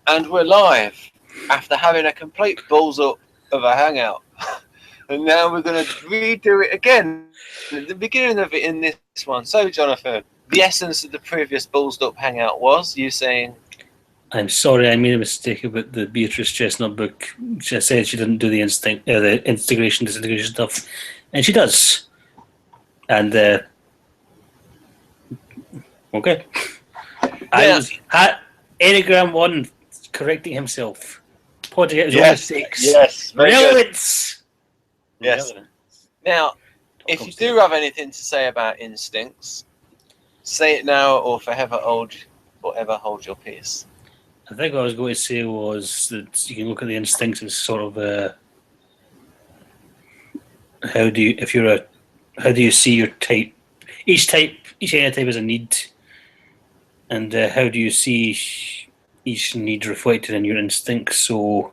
And we're live after having a complete balls up of a hangout. And now we're going to redo it again at the beginning of it in this one. So, Jonathan, the essence of the previous balls up hangout was you saying, I'm sorry, I made a mistake about the Beatrice Chestnut book. She said she didn't do the integration, disintegration stuff, and she does. And okay, I was Enneagram 1 correcting himself, pointing out his own mistakes. Yes, relevance. Yes. Relevance. Now, if you do have anything to say about instincts, say it now or forever hold your peace. I think what I was going to say was that you can look at the instincts as sort of how do you see your type? Each type is a need, and how do you see each need reflected in your instincts? So,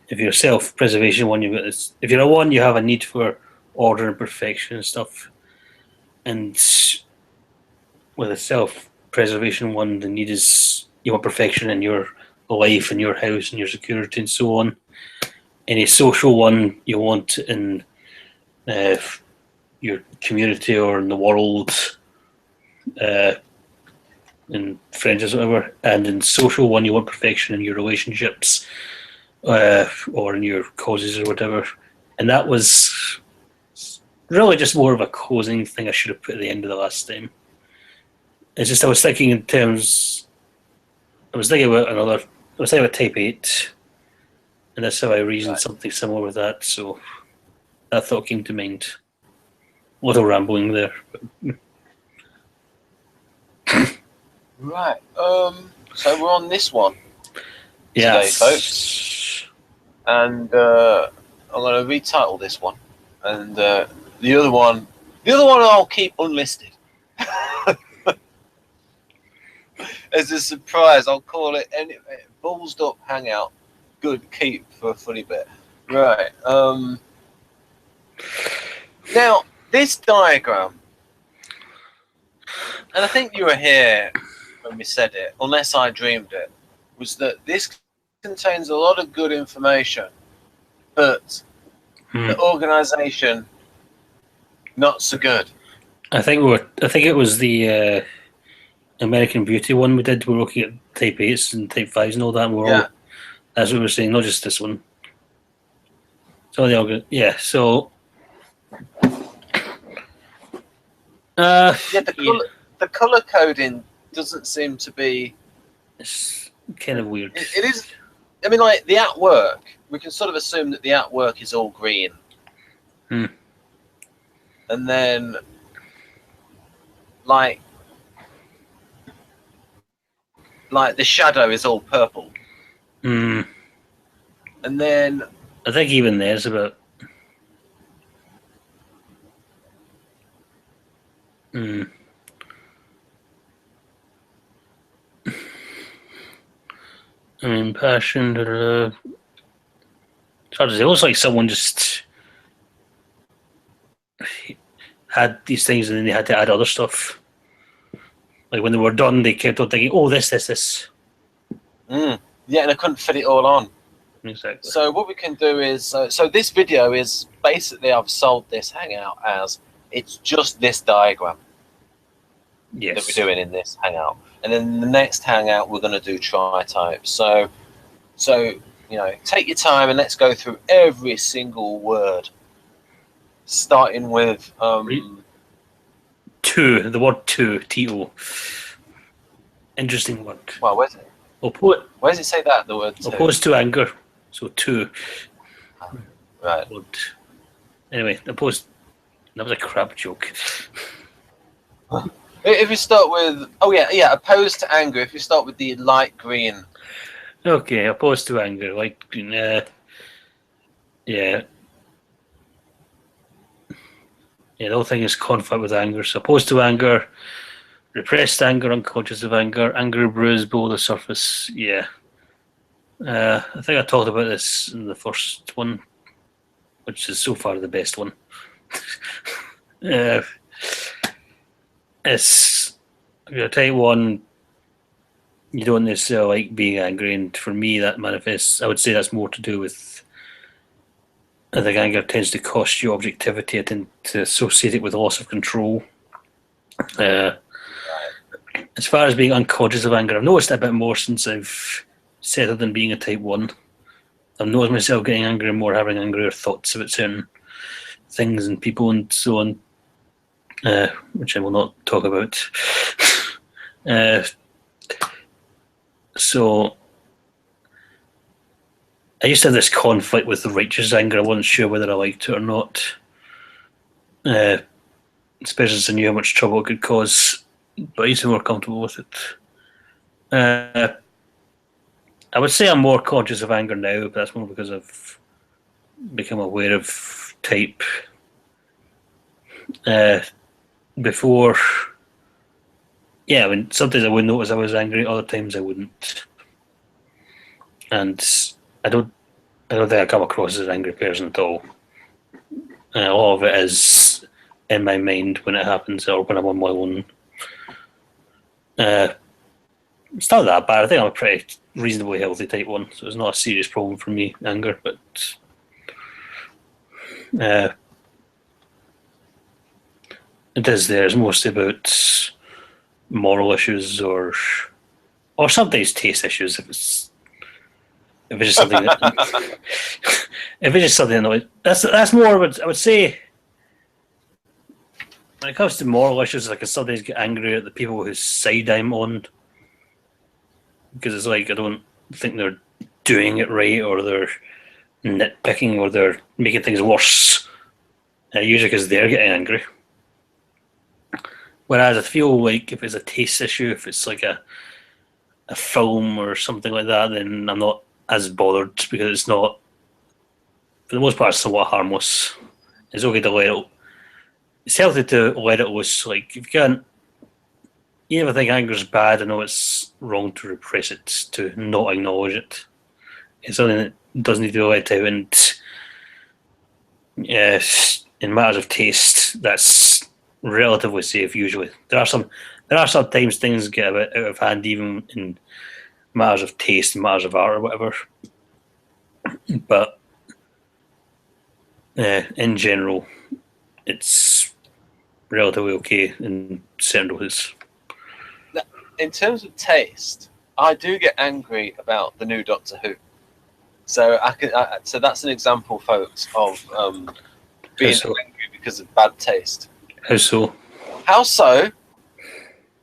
if you're self-preservation one, you've got this. If you're a one, you have a need for order and perfection and stuff, and with a self-preservation one, the need is you want perfection in your life and your house and your security and so on. Any social one you want in your community or in the world, in friends or whatever, and in social one you want perfection in your relationships or in your causes or whatever. And that was really just more of a closing thing I should have put at the end of the last time. It's just I was thinking in terms. I was thinking about type 8, and that's how I reasoned something similar with that. So that thought came to mind. A little rambling there. Right. So we're on this one today, folks. And I'm going to retitle this one. And the other one I'll keep unlisted. As a surprise, I'll call it Ballsed Up Hangout. Good keep for a funny bit. Right. Now, this diagram, and I think you were here when we said it, unless I dreamed it, was that this contains a lot of good information, but the organisation not so good. I think it was the American Beauty one we did. We're looking at type 8s and type 5s and all that. And that's what we're saying, not just this one. So they all good. Yeah. So. The color coding doesn't seem to be. It's kind of weird. It is. I mean, like the at work, we can sort of assume that the at work is all green. And then, like the shadow is all purple. And then I think even there's about. I mean, passion. It's hard to say. It looks like someone just had these things and then they had to add other stuff. Like when they were done, they kept on thinking, "Oh, this." Yeah, and I couldn't fit it all on. Exactly. So what we can do is, so this video is basically I've sold this hangout as it's just this diagram that we're doing in this hangout, and then the next hangout we're going to do tri-type. So take your time and let's go through every single word, starting with two. The word two, T-O. Interesting word. Well, where's it? Where does it say that, the word two? Opposed to anger. So two. Right. Anyway, opposed. That was a crap joke. If you start with opposed to anger. If you start with the light green. Okay, opposed to anger, light green. Yeah. The whole thing is conflict with anger. So opposed to anger, repressed anger, unconscious of anger, anger brews below the surface. Yeah. I think I talked about this in the first one, which is so far the best one. It's type 1. you don't necessarily like being angry, and for me that manifests. I would say that's more to do with. I think anger tends to cost you objectivity. I tend to associate it with loss of control. As far as being unconscious of anger, I've noticed a bit more since I've settled in being a type 1. I've noticed myself getting angry more, having angrier thoughts about certain things and people and so on, which I will not talk about. So I used to have this conflict with the righteous anger. I wasn't sure whether I liked it or not, especially since I knew how much trouble it could cause, but I used to be more comfortable with it. I would say I'm more conscious of anger now, but that's more because I've become aware of type. Before, yeah, I mean, sometimes I would notice I was angry, other times I wouldn't. And I don't think I come across as an angry person at all. A lot of it is in my mind when it happens or when I'm on my own. It's not that bad. I think I'm a pretty reasonably healthy type 1, so it's not a serious problem for me, anger, but it is there. It's mostly about moral issues or sometimes taste issues if it's just something that if it's just something that that's more what I would say. When it comes to moral issues, like I sometimes get angry at the people whose side I'm on, because it's like I don't think they're doing it right, or they're nitpicking, or they're making things worse. Usually because they're getting angry. Whereas I feel like if it's a taste issue, if it's like a film or something like that, then I'm not as bothered because it's not, for the most part, it's somewhat harmless. It's okay to let it. It's healthy to let it loose. Like if you can't, even if I think anger's bad, I know it's wrong to repress it, to not acknowledge it. It's something that does need to be let out, and yes, in matters of taste, that's relatively safe usually. There are sometimes things get a bit out of hand, even in matters of taste and matters of art or whatever. But in general, it's relatively okay in certain ways. In terms of taste, I do get angry about the new Doctor Who. So so that's an example, folks, of being angry because of bad taste. How so? How so?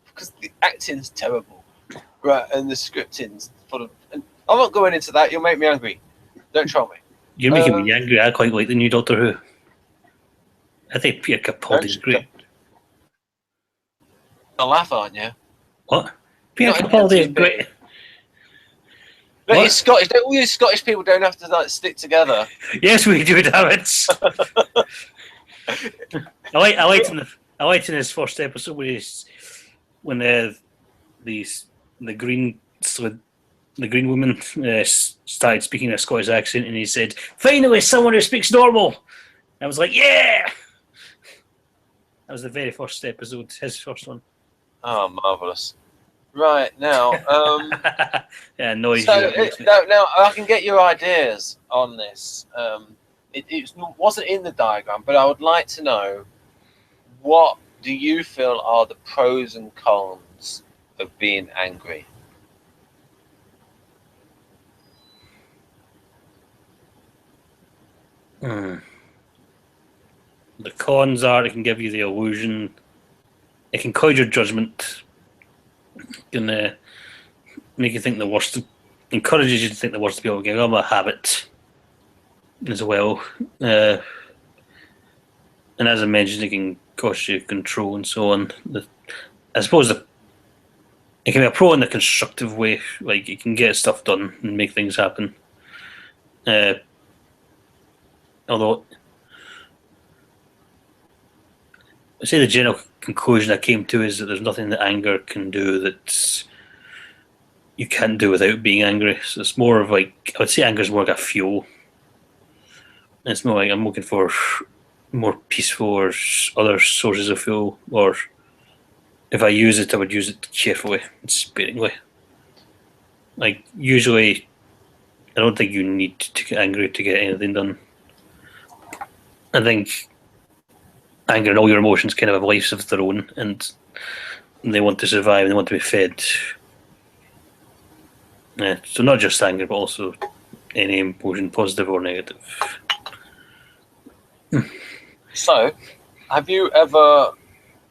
Because the acting's terrible, right? And the scripting's full of. And I'm not going into that. You'll make me angry. Don't troll me. You're making me angry. I quite like the new Doctor Who. I think Peter Capaldi's great. You'll laugh, aren't you? What? Peter Capaldi is great. Look, he's Scottish. All you Scottish people don't have to like stick together. Yes, we do, damn it. I liked in his first episode when the green woman started speaking a Scottish accent, and he said, "Finally, someone who speaks normal." I was like, "Yeah!" That was the very first episode, his first one. Oh, marvelous! Right now, yeah, noise. So now I can get your ideas on this. It wasn't in the diagram, but I would like to know, what do you feel are the pros and cons of being angry? The cons are it can give you the illusion, it can cloud your judgment, it can make you think the worst, encourages you to think the worst of people. Give them a habit as well. And as I mentioned, it can cost you control and so on. I suppose it can be a pro in a constructive way, like you can get stuff done and make things happen. Although, I say the general conclusion I came to is that there's nothing that anger can do that you can't do without being angry. So it's more of like, I would say anger is more like a fuel. It's more like I'm looking for more peaceful or other sources of fuel, or if I use it, I would use it carefully and sparingly. Like, usually, I don't think you need to get angry to get anything done. I think anger and all your emotions kind of have lives of their own, and they want to survive and they want to be fed. Yeah, so not just anger, but also any emotion, positive or negative. So,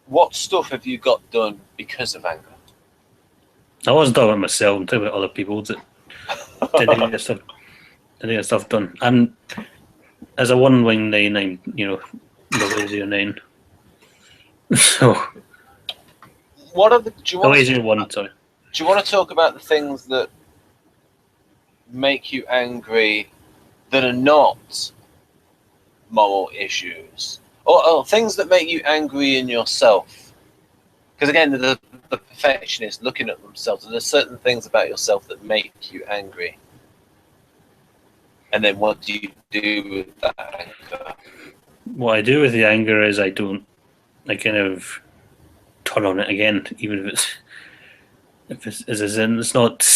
what stuff have you got done because of anger? I wasn't talking about myself, I'm talking about other people that didn't get stuff done. I'm, as a 119, the lazier 9. So, What are the? Do you the want lazier 1, sorry. Do you want to talk about the things that make you angry that are not moral issues, or things that make you angry in yourself? Because again, the perfectionist looking at themselves, and there's certain things about yourself that make you angry. And then what do you do with that anger? What I do with the anger is I kind of turn on it again, even if it's not.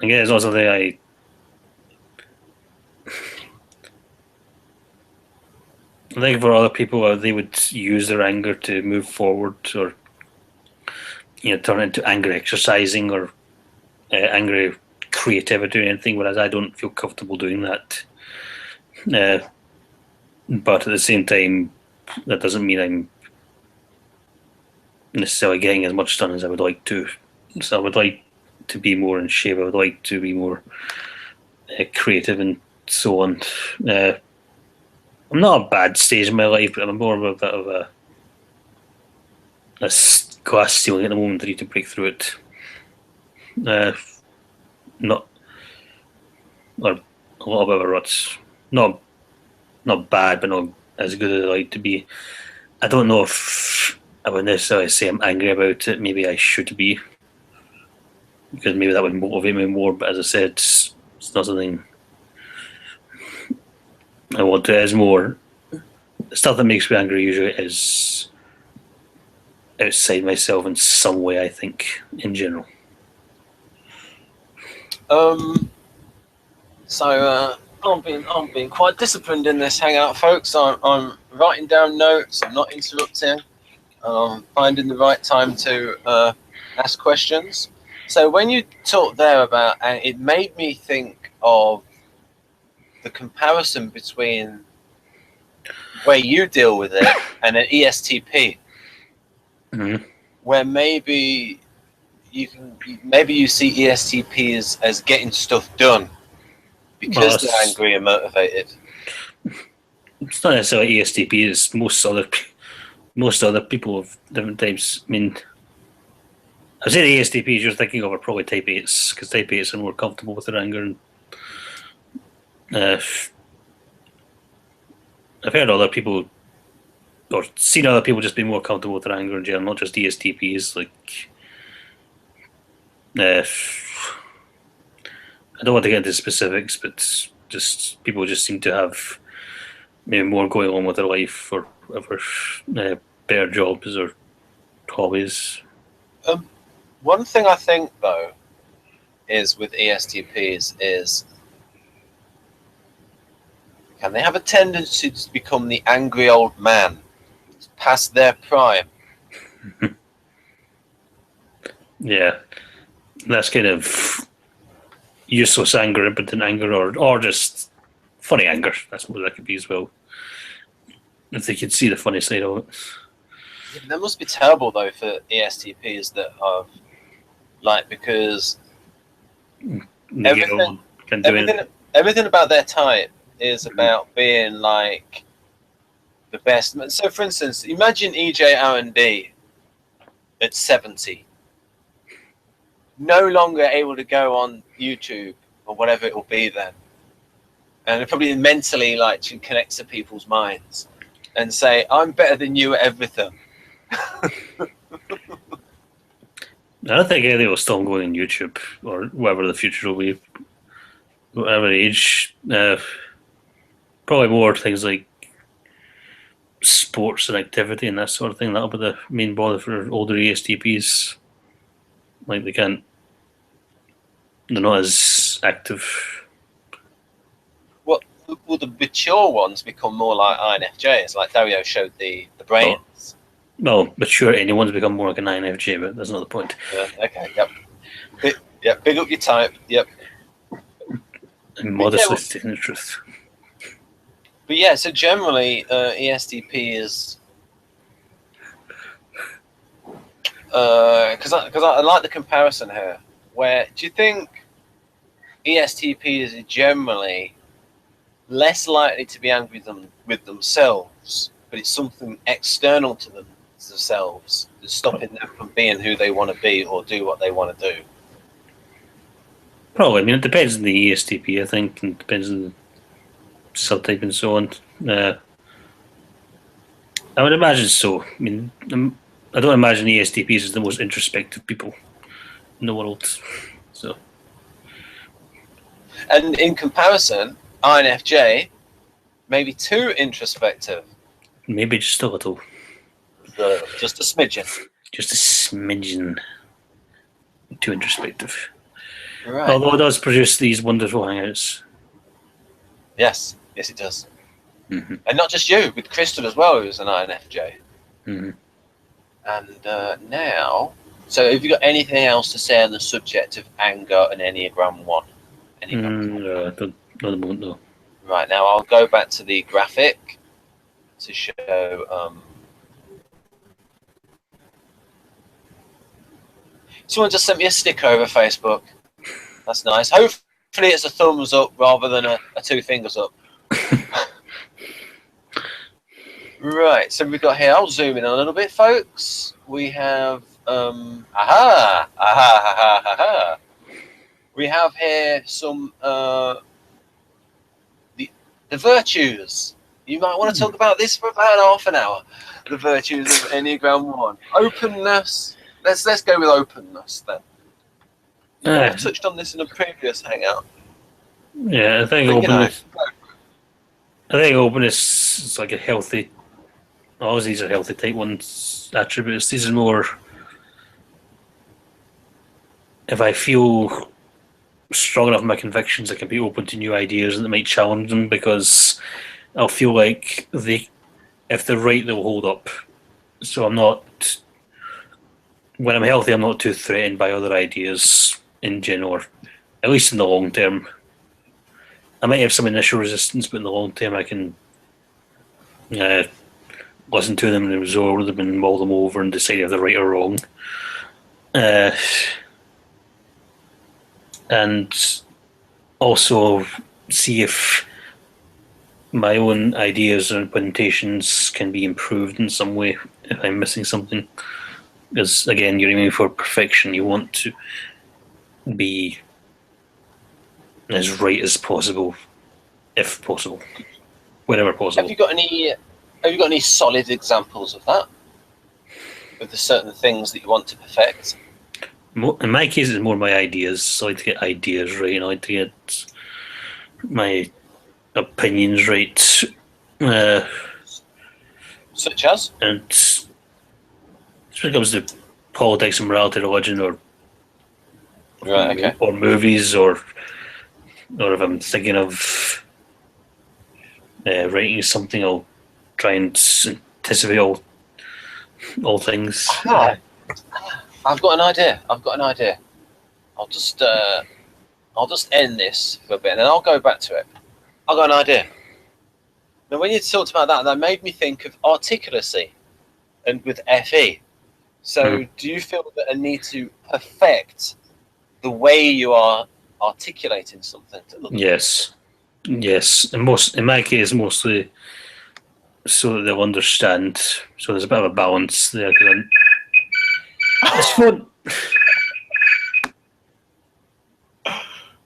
Again, it's not something I think for other people, they would use their anger to move forward, or turn it into anger exercising or angry creativity or anything. Whereas I don't feel comfortable doing that. But at the same time, that doesn't mean I'm necessarily getting as much done as I would like to. So I would like to be more in shape. I would like to be more creative and so on. I'm not a bad stage in my life, but I'm more of a bit of a glass ceiling at the moment. I need to break through it. Not or a little bit of a rut. Not bad, but not as good as I like to be. I don't know if I would necessarily say I'm angry about it. Maybe I should be, because maybe that would motivate me more. But as I said, it's not something I want to. It's more stuff that makes me angry. Usually is outside myself in some way. I think in general. I'm being quite disciplined in this hangout, folks. I'm writing down notes. I'm not interrupting. I'm finding the right time to ask questions. So when you talked there about, and it made me think of the comparison between where you deal with it and an ESTP, where maybe you see ESTP as getting stuff done because they're angry and motivated. It's not necessarily ESTP. It's most other people of different types. I mean, I say the ESTPs you're thinking of are probably type 8s, because type 8s are more comfortable with their anger. And, I've heard other people, or seen other people just be more comfortable with their anger in general, not just ESTPs. Like, I don't want to get into specifics, but just people just seem to have maybe more going on with their life, or better jobs or hobbies. One thing I think though is with ESTPs is, can they have a tendency to become the angry old man past their prime? Yeah, that's kind of useless anger, impotent anger, or just funny anger. That's what that could be as well, if they could see the funny side of it. Yeah, that must be terrible though for ESTPs that have, like, because everything about their type is about being like the best. So, for instance, imagine EJ R&D at 70, no longer able to go on YouTube or whatever it will be then, and probably mentally like to connect to people's minds and say, "I'm better than you at everything." I don't think anything will still go on YouTube or whatever the future will be, whatever age. Probably more things like sports and activity and that sort of thing. That'll be the main bother for older ESTPs. Like, they can't they're not as active. Well, the mature ones become more like INFJs, like Dario showed the brains. Well, mature anyone's become more like an INFJ, but that's not the point. Okay, yep. Big up your type, yep. And modestly stating the truth. But yeah, so generally, ESTP is because I like the comparison here. Where do you think ESTPs are generally less likely to be angry with themselves, but it's something external to themselves that's stopping them from being who they want to be or do what they want to do? Probably. I mean, it depends on the ESTP, I think, and it depends on the subtype and so on. I would imagine so. I mean, I don't imagine ESTPs as the most introspective people in the world. So, and in comparison, INFJ maybe too introspective. Maybe just a little. Just a smidgen. Just a smidgen too introspective. Right. Although it does produce these wonderful hangouts. Yes, it does. Mm-hmm. And not just you, with Crystal as well, who's an INFJ. Mm-hmm. And now, so have you got anything else to say on the subject of anger and Enneagram 1? No, not at the moment, no. Right, now I'll go back to the graphic to show... someone just sent me a sticker over Facebook. That's nice. Hopefully it's a thumbs up rather than a 2 fingers up. Right, so we've got here, I'll zoom in a little bit, folks. We have, we have here some, the virtues. You might want to talk about this for about half an hour. The virtues of Enneagram 1. Openness. Let's go with openness then. I touched on this in a previous hangout. Yeah, I think openness. I think openness is like a healthy. Always these are healthy type 1's attributes. These are more. If I feel strong enough in my convictions, I can be open to new ideas and that might challenge them because I'll feel like if they're right, they'll hold up. So I'm not. When I'm healthy, I'm not too threatened by other ideas in general, or at least in the long term. I might have some initial resistance, but in the long term, I can listen to them and absorb them and mull them over and decide if they're right or wrong. And also see if my own ideas or implementations can be improved in some way if I'm missing something. Because, again, you're aiming for perfection. You want to be as right as possible, if possible, whenever possible. Have you got any solid examples of that? Of the certain things that you want to perfect? In my case, it's more my ideas. So I like to get ideas right. I like to get my opinions right. Such as? And when it comes to politics and morality, religion, or or movies, or if I'm thinking of writing something, I'll try and anticipate all things. I've got an idea. I'll just end this for a bit, and then I'll go back to it. I've got an idea. Now, when you talked about that made me think of articulacy, and with FE. So, do you feel that a need to perfect the way you are articulating something to others? Yes, and in my case, mostly so that they'll understand. So there's a bit of a balance there. It's fun.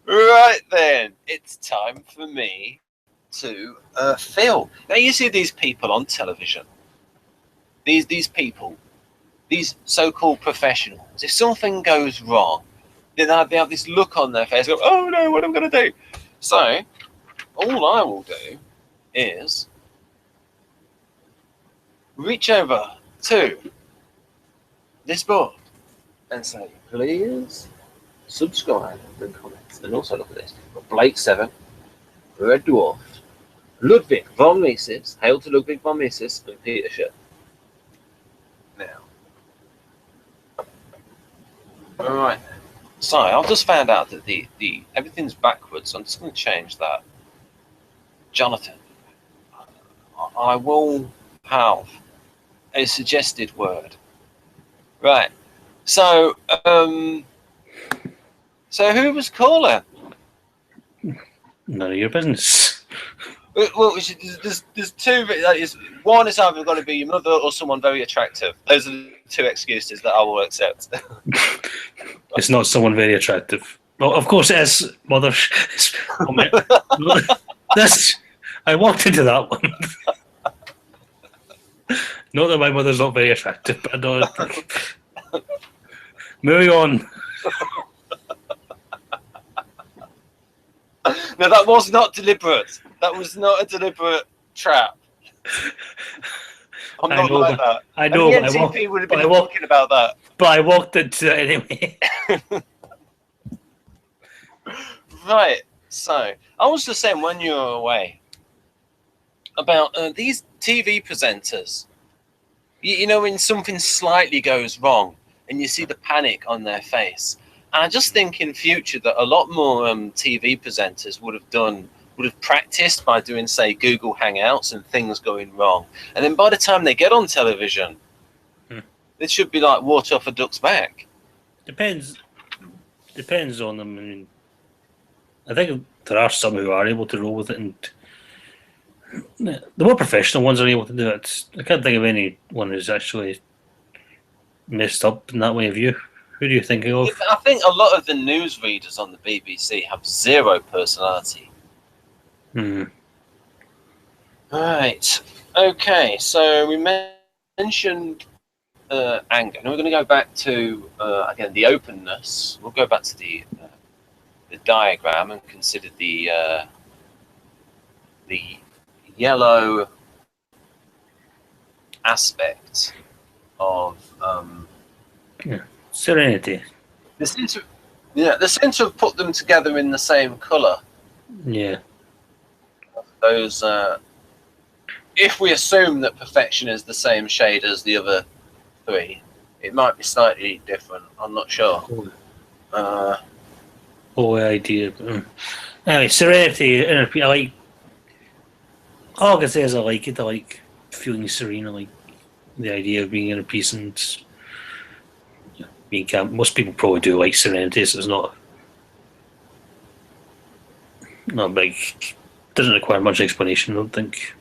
Right then, it's time for me to feel. Now you see these people on television. These people, these so-called professionals. If something goes wrong, then they have this look on their face. Go, oh no, what am I going to do? So, all I will do is reach over to this board and say, please subscribe, and comment. And also look at this. Blake 7, Red Dwarf, Ludwig von Mises, hail to Ludwig von Mises, and Peter Schiff. Now. Alright. So I've just found out that the everything's backwards. I'm just going to change that. Jonathan, I will have a suggested word. Right. So who was calling? None of your business. Well, there's two. One is either going to be your mother or someone very attractive. Those are the two excuses that I will accept. It's not someone very attractive. Well, of course it is mother. I walked into that one. Not that my mother's not very attractive, but I don't. Moving on. No, that was not deliberate. That was not a deliberate trap. I'm not like that. I know, but the NTP would have been talking about that. But I walked into it anyway. Right. So I was just saying when you were away about these TV presenters. You know, when something slightly goes wrong and you see the panic on their face. And I just think in future that a lot more TV presenters would have practiced by doing, say, Google Hangouts and things going wrong. And then by the time they get on television, it should be like water off a duck's back. Depends on them. I mean, I think there are some who are able to roll with it, and the more professional ones are able to do it. I can't think of anyone who's actually messed up in that way of you. Who do you think of? I think a lot of the news readers on the BBC have zero personality. Right. Okay. So we mentioned anger. Now we're going to go back to again the openness. We'll go back to the diagram and consider the yellow aspect of serenity. They seem to have put them together in the same colour. Yeah. Those, if we assume that perfection is the same shade as the other three, it might be slightly different. I'm not sure. Whole idea. Anyway, serenity. I like. All I can say is I like it. I like feeling serene. I like the idea of being inner peace and being calm. Most people probably do like serenity, so it's not big. Doesn't require much explanation, I don't think.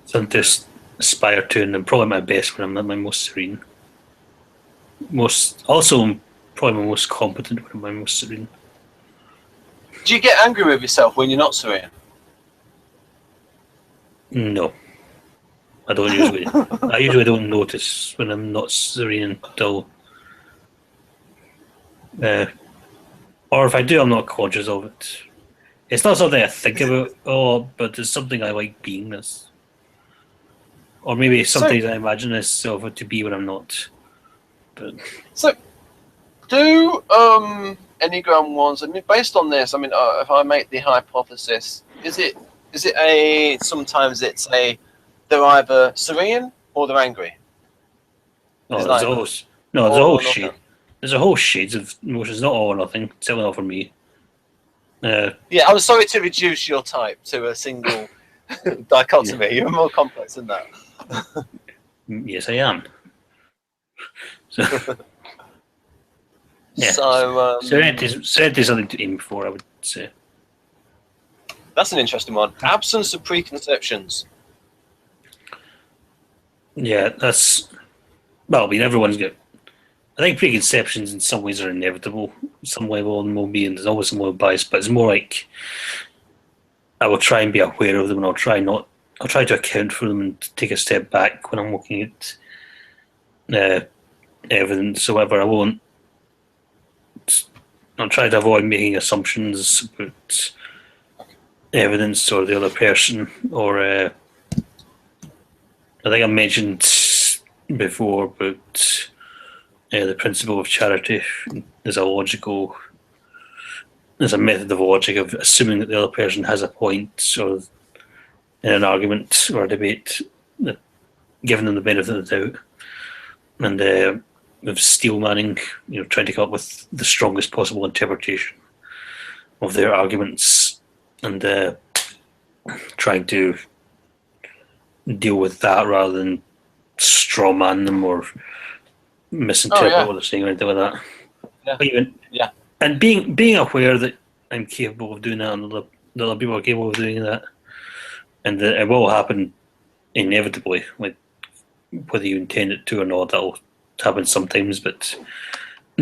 Something to aspire to, and I'm probably my best when I'm at my most serene. Probably my most competent when I'm my most serene. Do you get angry with yourself when you're not serene? No, I don't usually. I usually don't notice when I'm not serene until, or if I do, I'm not conscious of it. It's not something I think about, but it's something I like being this. Or maybe sometimes I imagine myself to be when I'm not. But so, do Enneagram ones? I mean, based on this, I mean, if I make the hypothesis, sometimes it's they're either serene or they're angry. There's a whole shades of emotions, not all or nothing. Certainly not for me. Yeah, I was sorry to reduce your type to a single dichotomy. Yeah. You're more complex than that. Yes, I am. So, yeah. So serenity is something to aim for, I would say. That's an interesting one. Absence of preconceptions. Yeah, well, I mean, everyone's got. I think preconceptions in some ways are inevitable. Some level and will be, and there's always some level of bias, but it's more like I will try and be aware of them, and I'll try to account for them and take a step back when I'm looking at evidence or whatever. I'll try to avoid making assumptions about evidence or the other person, or I think I mentioned before about the principle of charity. there's a method of logic of assuming that the other person has a point, or in an argument or a debate, giving them the benefit of the doubt, and of steel manning, trying to come up with the strongest possible interpretation of their arguments, and trying to deal with that rather than straw man them or misinterpret what they're saying or anything like that. And being aware that I'm capable of doing that, and that other people are capable of doing that, and that it will happen inevitably, like whether you intend it to or not, that'll happen sometimes. But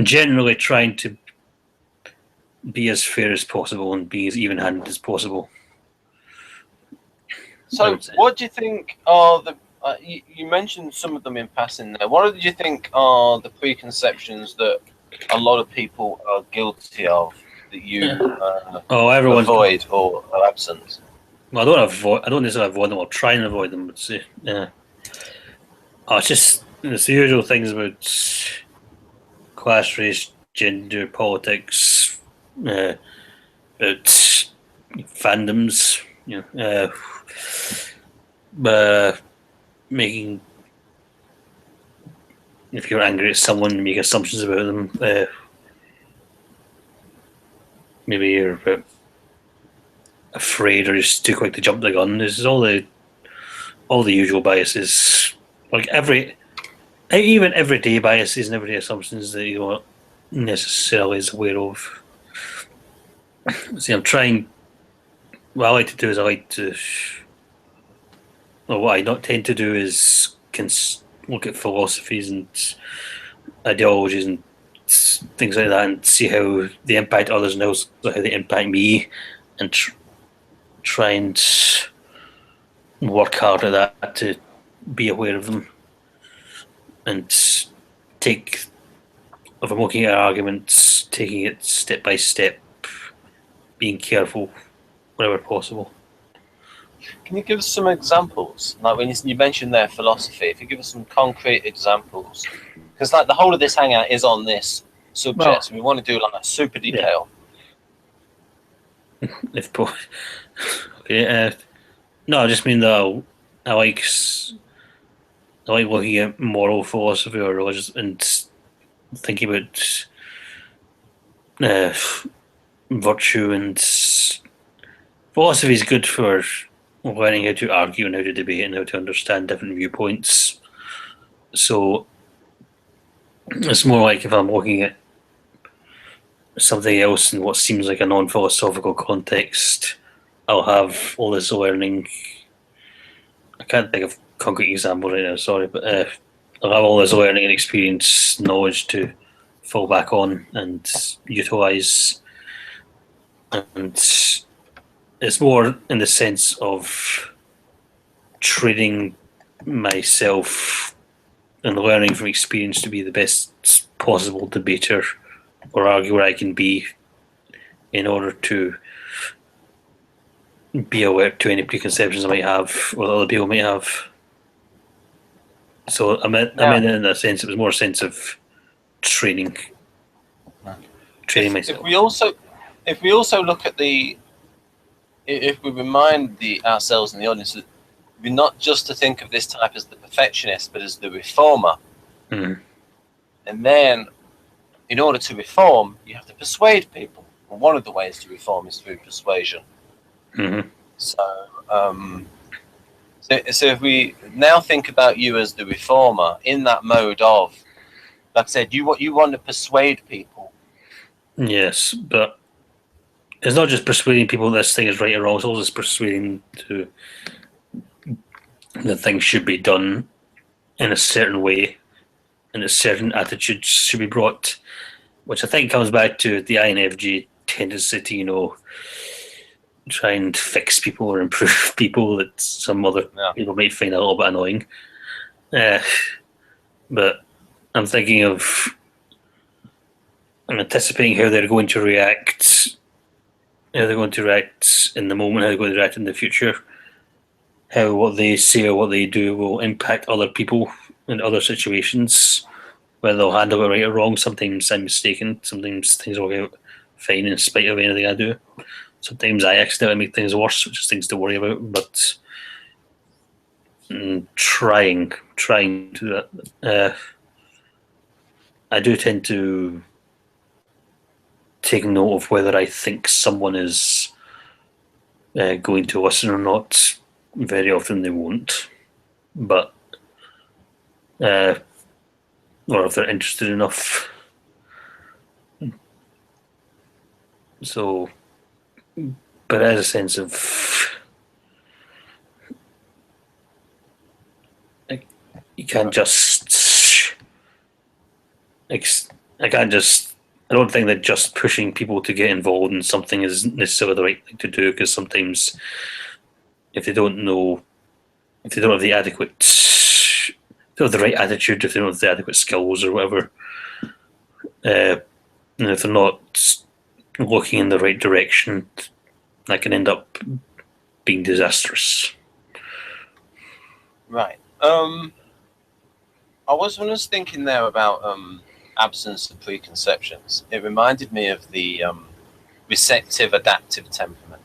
generally, trying to be as fair as possible and be as even-handed as possible. So, what do you think are the? You mentioned some of them in passing there. What do you think are the preconceptions that a lot of people are guilty of that you avoid or are absent? Well, I don't necessarily avoid them. I'll try and avoid them. But it's just it's the usual things about class, race, gender, politics, about fandoms. Making, if you're angry at someone, make assumptions about them. Maybe you're afraid or just too quick to jump the gun. This is all the usual biases, like even everyday biases and everyday assumptions that you aren't necessarily is aware of. See, I'm trying. What I like to do is what I not tend to do is look at philosophies and ideologies and things like that and see how they impact others and also how they impact me, and try and work hard at that to be aware of them, and if I'm looking at arguments, taking it step by step, being careful wherever possible. Can you give us some examples? Like when you mentioned their philosophy, if you give us some concrete examples, because like the whole of this hangout is on this subject, so we want to do like a super detail. If okay, no, I just mean that I like looking at moral philosophy or religious and thinking about virtue, and philosophy is good for learning how to argue and how to debate and how to understand different viewpoints. So it's more like if I'm looking at something else in what seems like a non-philosophical context, I'll have all this learning. I can't think of a concrete example right now, sorry, but I'll have all this learning and experience, knowledge to fall back on and utilise. And it's more in the sense of training myself and learning from experience to be the best possible debater or arguer I can be, in order to be aware to any preconceptions I might have or other people might have. So I meant in that sense, it was more a sense of training myself. If we also look at if we remind ourselves and the audience that we're not just to think of this type as the perfectionist, but as the reformer. Mm. And then, in order to reform, you have to persuade people. And one of the ways to reform is through persuasion. Mm-hmm. So if we now think about you as the reformer in that mode of, like I said, you want to persuade people. Yes, but it's not just persuading people this thing is right or wrong, it's also just persuading that things should be done in a certain way and a certain attitude should be brought, which I think comes back to the INFJ tendency to, try and fix people or improve people that some other people might find a little bit annoying. But I'm anticipating how they're going to react. How they're going to react in the moment, how they're going to react in the future, how what they say or what they do will impact other people in other situations, whether they'll handle it right or wrong. Sometimes I'm mistaken. Sometimes things will go fine in spite of anything I do. Sometimes I accidentally make things worse, which is things to worry about. But trying to do that. I do tend to take note of whether I think someone is going to listen or not. Very often they won't, but or if they're interested enough. So, but as a sense of, you can't just, I can't just. I don't think that just pushing people to get involved in something is necessarily the right thing to do, because sometimes if they don't know, if they don't have the adequate, if they don't have the right attitude, if they don't have the adequate skills or whatever, and if they're not looking in the right direction, that can end up being disastrous. Right. I was thinking there about absence of preconceptions. It reminded me of the receptive adaptive temperament.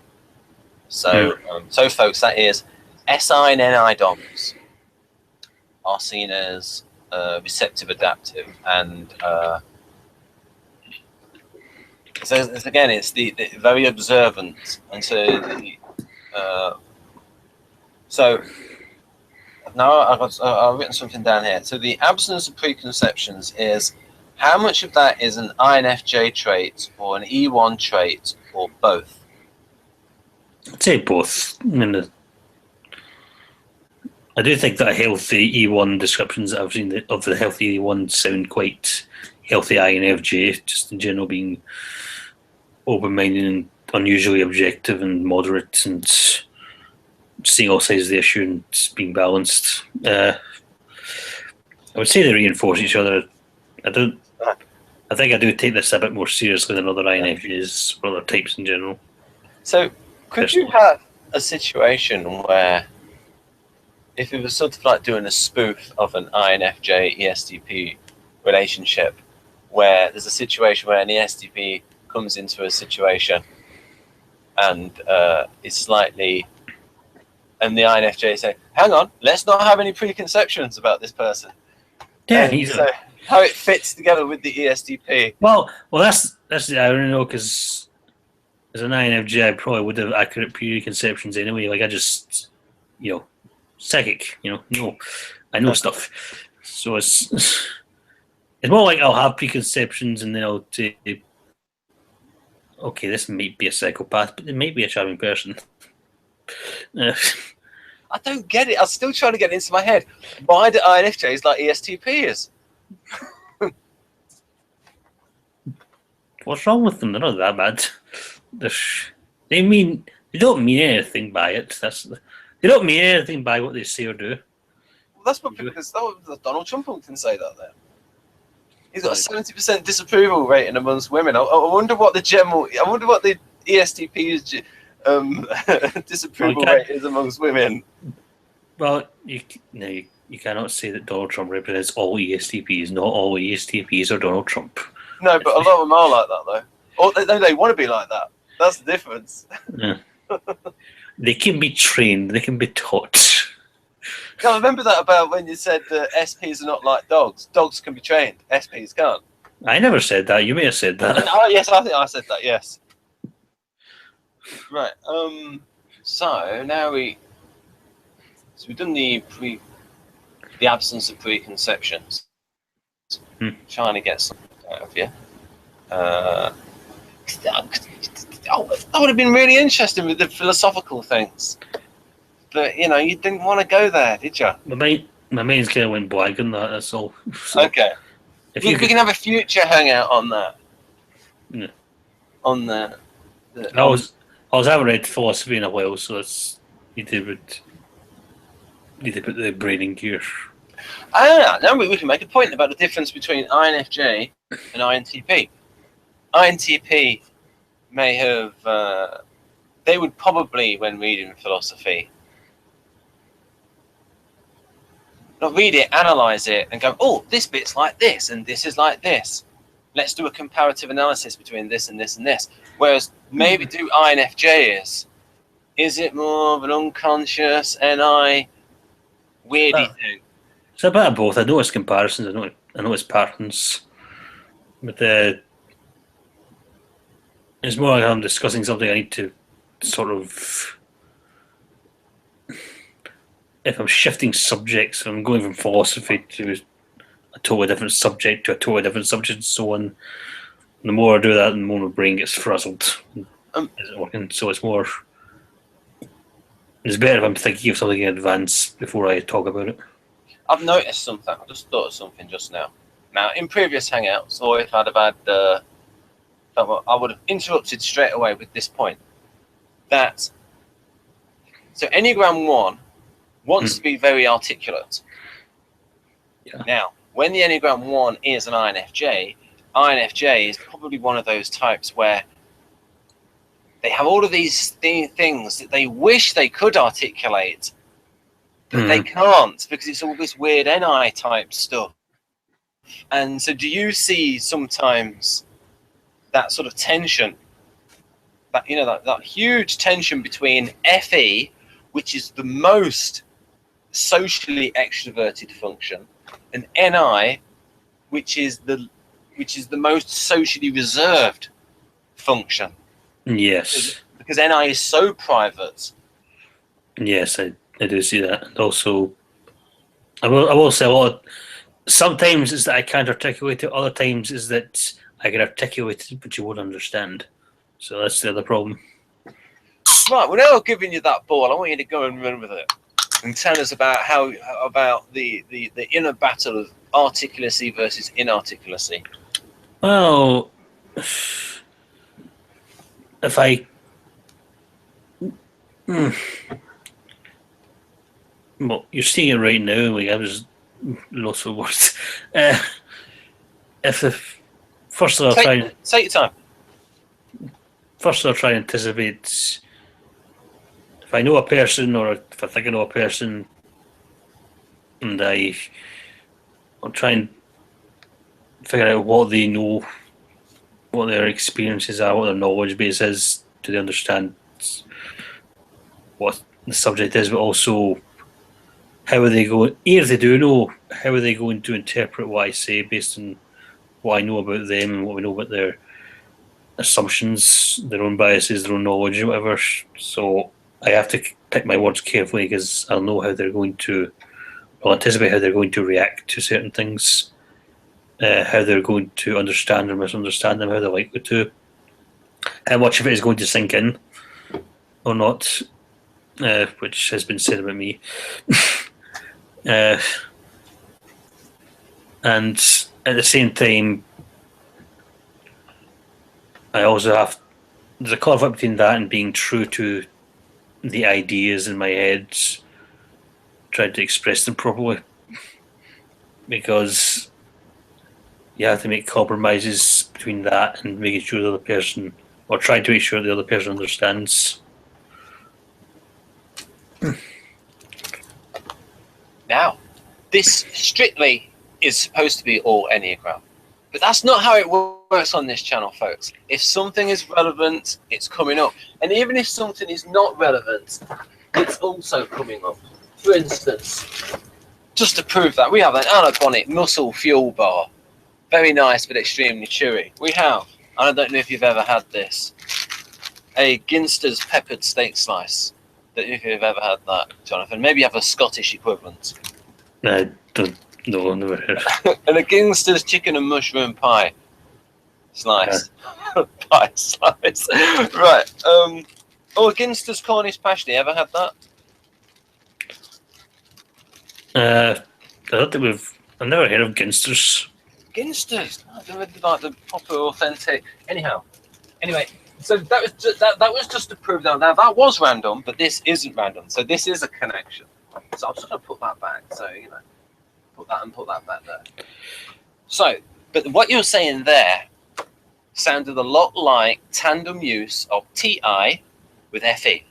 So, so folks, that is SI and NI doms are seen as receptive adaptive, and so again, it's the very observant, and so now I've written something down here. So the absence of preconceptions is how much of that is an INFJ trait or an E1 trait or both? I'd say both. I do think that healthy E1 descriptions that I've seen of the healthy E1 sound quite healthy INFJ, just in general being open-minded and unusually objective and moderate and seeing all sides of the issue and being balanced. I would say they reinforce each other. I think I do take this a bit more seriously than other INFJs or other types in general. So could you have a situation where, if it was sort of like doing a spoof of an INFJ ESTP relationship, where there's a situation where an ESTP comes into a situation and is slightly, and the INFJ say, "Hang on, let's not have any preconceptions about this person." Yeah, so how it fits together with the ESTP. Well, that's I don't know, because as an INFJ, I probably would have accurate preconceptions anyway. Like I just, psychic. I know stuff. So it's more like I'll have preconceptions and then I'll say, okay, this might be a psychopath, but it might be a charming person. I don't get it. I'm still trying to get it into my head. Why do INFJs like ESTPs? What's wrong with them? They're not that bad. They don't mean anything by it. They don't mean anything by what they say or do. Well, that's what because Donald Trump can say that there. He's got a 70% disapproval rating amongst women. I wonder what the ESTP's disapproval rate is amongst women. Well, you cannot say that Donald Trump represents all ESTPs. Not all ESTPs are Donald Trump. No, but a lot of them are like that, though. Or they want to be like that. That's the difference. Yeah. They can be trained. They can be taught. I remember that about when you said that SPs are not like dogs. Dogs can be trained. SPs can't. I never said that. You may have said that. Oh, yes, I think I said that, yes. Right. So now we've done the absence of preconceptions. Trying to get something out of you. That would have been really interesting with the philosophical things. But, you didn't want to go there, did you? My mind's kind of went blank on that, that's all. So okay. We can have a future hangout on that. Yeah. On the I haven't read philosophy in a while, so need to put the brain in gear. Now we can make a point about the difference between INFJ and INTP. INTP may have, they would probably, when reading philosophy, not read it, analyze it, and go, oh, this bit's like this, and this is like this. Let's do a comparative analysis between this and this and this. Whereas maybe do INFJ is it more of an unconscious NI weirdy thing? It's a bit of both. I notice comparisons. I notice patterns. But it's more like I'm discussing something I need to sort of... If I'm shifting subjects, if I'm going from philosophy to a totally different subject to a totally different subject and so on, the more I do that, the more my brain gets frazzled. Isn't working. So it's more... It's better if I'm thinking of something in advance before I talk about it. I've noticed something. I just thought of something just now. Now, in previous Hangouts, or if I'd have had... I would have interrupted straight away with this point. That... So Enneagram 1 wants to be very articulate. Yeah. Now, when the Enneagram 1 is an INFJ is probably one of those types where they have all of these things that they wish they could articulate, but they can't because it's all this weird NI type stuff. And so do you see sometimes that sort of tension, that, you know, that huge tension between FE, which is the most socially extroverted function, and NI, which is the most socially reserved function? Yes. Because NI is so private. Yes, I do see that. And also, I will say a lot. Sometimes it's that I can't articulate it. Other times is that I can articulate it, but you won't understand. So that's the other problem. Right. Well, now I've given you that ball. I want you to go and run with it and tell us about the inner battle of articulacy versus inarticulacy. Well, if I... Well, you're seeing it right now. Like, I was lost for words. First of all, take your time. First, I'll try and anticipate. If I know a person, or if I think I know a person, and I'll try and figure out what they know, what their experiences are, what their knowledge base is, do they understand what the subject is, but also how are they going, if they do know, how are they going to interpret what I say based on what I know about them and what we know about their assumptions, their own biases, their own knowledge, or whatever. So I have to pick my words carefully because I'll know how they're going to, I'll anticipate how they're going to react to certain things, how they're going to understand or misunderstand them, how they're likely to, how much of it is going to sink in or not, which has been said about me. And at the same time, I also have, there's a conflict between that and being true to the ideas in my head, trying to express them properly, because you have to make compromises between that and making sure the other person, or trying to make sure the other person understands. Now, this strictly is supposed to be all Enneagram, but that's not how it works on this channel, folks. If something is relevant, it's coming up, and even if something is not relevant, it's also coming up. For instance, just to prove that, we have an anabolic muscle fuel bar, very nice but extremely chewy. We have, and I don't know if you've ever had this, a Ginster's peppered steak slice. Don't know if you've ever had that, Jonathan. Maybe you have a Scottish equivalent. I don't know, I've never heard. And a Ginster's chicken and mushroom pie slice. Pie slice. Right. Oh, a Ginster's Cornish pasty. Ever had that? I don't think I've never heard of Ginsters. Ginster's. They're like the proper authentic. Anyway. So that was just to prove that. Now that was random, but this isn't random. So this is a connection. So I'm just going to put that back. So, you know, put that back there. So, but what you're saying there sounded a lot like tandem use of TI with FE.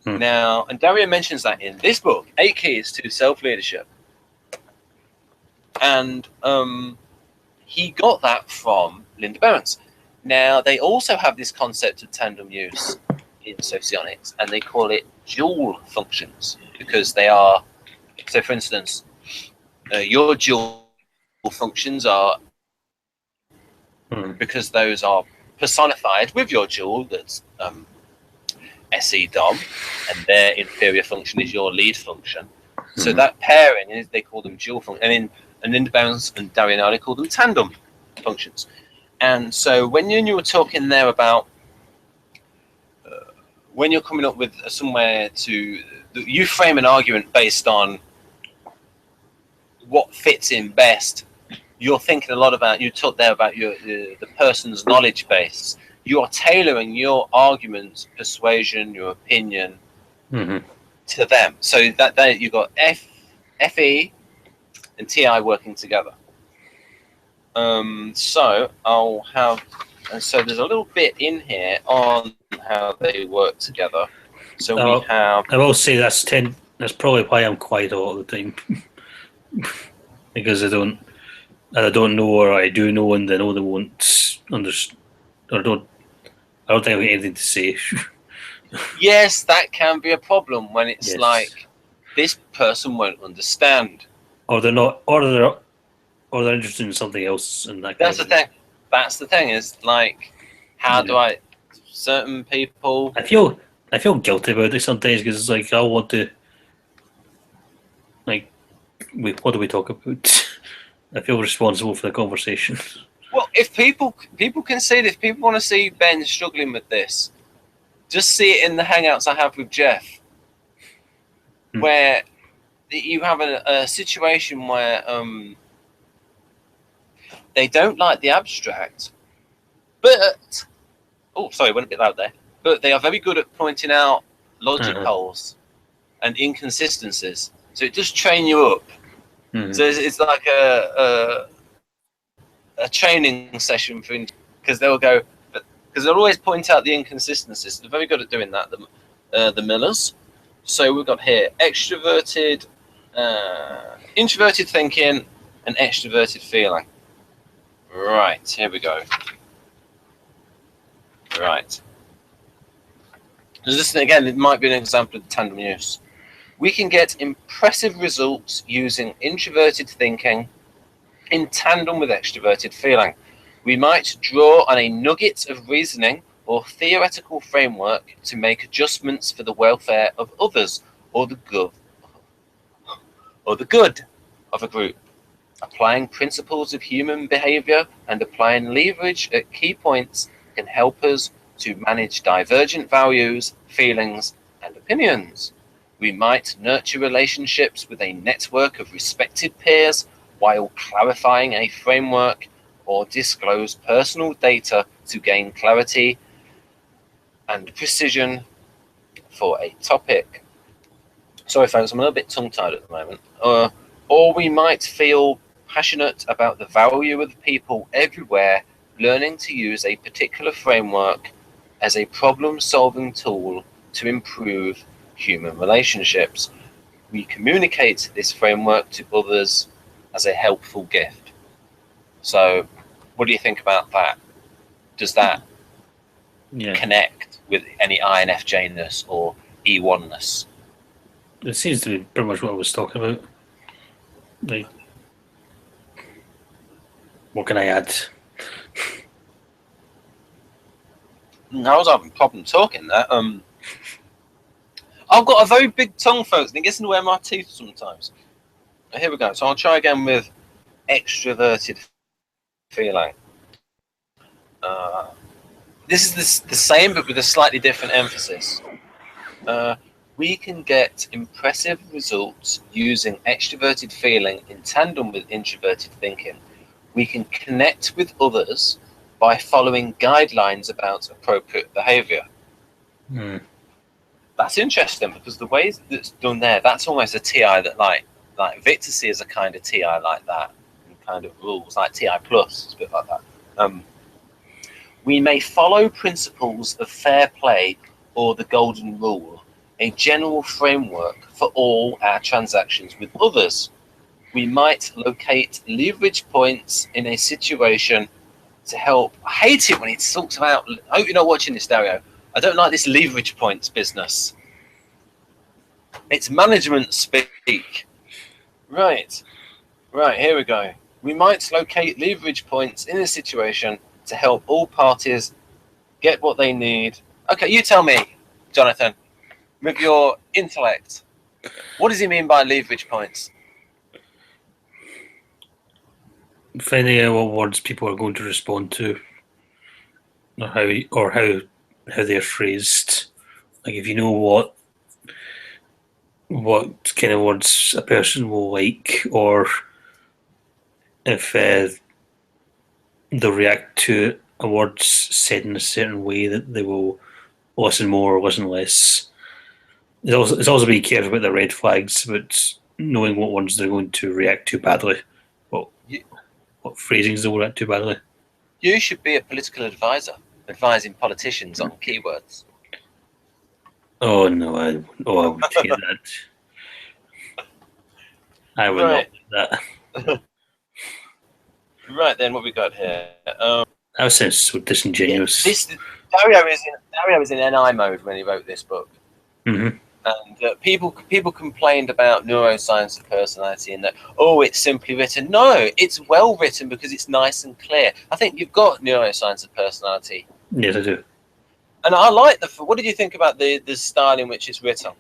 Now, and Dario mentions that in this book, 8 Keys to Self-Leadership. And he got that from Linda Berens. Now, they also have this concept of tandem use in socionics, and they call it dual functions, because they are, so for instance, your dual functions are, because those are personified with your dual, that's SE-DOM, and their inferior function is your lead function. So that pairing, is they call them dual functions, and Linda Berens and Darian Early call them tandem functions. And so when you were talking there about when you're coming up with somewhere to, you frame an argument based on what fits in best. You're thinking a lot about, you talked there about the person's knowledge base. You are tailoring your argument, persuasion, your opinion to them. So that you've got FE and TI working together. So I'll have, and so there's a little bit in here on how they work together. So we have. I will say that's probably why I'm quiet all the time, because I don't know, or I do know, and I know they won't understand, or I don't think I have anything to say. Yes, that can be a problem when it's like this person won't understand, or they're not, or they're interested in something else, and that. That's the thing. That's the thing. Is like, how do I? Certain people. I feel guilty about it sometimes, because it's like I want to. Like, what do we talk about? I feel responsible for the conversation. Well, if people can see this, people want to see Ben struggling with this. Just see it in the hangouts I have with Jeff, where you have a situation where they don't like the abstract, but went a bit loud there. But they are very good at pointing out logic holes and inconsistencies. So it does train you up. So it's like a training session for, because they'll go, because they'll always point out the inconsistencies. They're very good at doing that. The Millers. So we've got here extroverted, introverted thinking, and extroverted feeling. Right, here we go. Right. So this, again, it might be an example of tandem use. We can get impressive results using introverted thinking in tandem with extroverted feeling. We might draw on a nugget of reasoning or theoretical framework to make adjustments for the welfare of others or the good of a group. Applying principles of human behavior and applying leverage at key points can help us to manage divergent values, feelings, and opinions. We might nurture relationships with a network of respected peers while clarifying a framework, or disclose personal data to gain clarity and precision for a topic. Sorry folks, I'm a little bit tongue-tied at the moment. Or we might feel passionate about the value of people everywhere, learning to use a particular framework as a problem-solving tool to improve human relationships. We communicate this framework to others as a helpful gift. So, what do you think about that? Does that connect with any INFJ-ness or E1-ness? It seems to be pretty much what I was talking about. Like, what can I add? I was having a problem talking there. I've got a very big tongue, folks, and it gets in the way of my teeth sometimes. Here we go. So I'll try again with extroverted feeling. This is the same, but with a slightly different emphasis. We can get impressive results using extroverted feeling in tandem with introverted thinking. We can connect with others by following guidelines about appropriate behavior. That's interesting, because the way that's done there, that's almost a TI that like Victor sees a kind of TI like that, and kind of rules like TI plus, it's a bit like that. We may follow principles of fair play or the golden rule, a general framework for all our transactions with others. we might locate leverage points in a situation to help. I hate it when it talks about. I hope you're not watching this, Dario. I don't like this leverage points business. It's management speak. Right, here we go. We might locate leverage points in a situation to help all parties get what they need. Okay, you tell me, Jonathan, with your intellect, what does he mean by leverage points? Finding out what words people are going to respond to, or how they're phrased. Like if you know what kind of words a person will like, or if they'll react to a word said in a certain way that they will listen more or listen less. It's also being careful about the red flags, about knowing what ones they're going to react to badly, what phrasings they will react to badly. You should be a political advisor, advising politicians on keywords. Oh no, I wouldn't get that. I would not get that. Right then, what we got here? That sounds so disingenuous. Dario is in NI mode when he wrote this book. Mm-hmm. And people complained about neuroscience of personality and that, oh, it's simply written. No, it's well written because it's nice and clear. I think you've got neuroscience of personality. Yes, I do. And I like what did you think about the style in which it's written?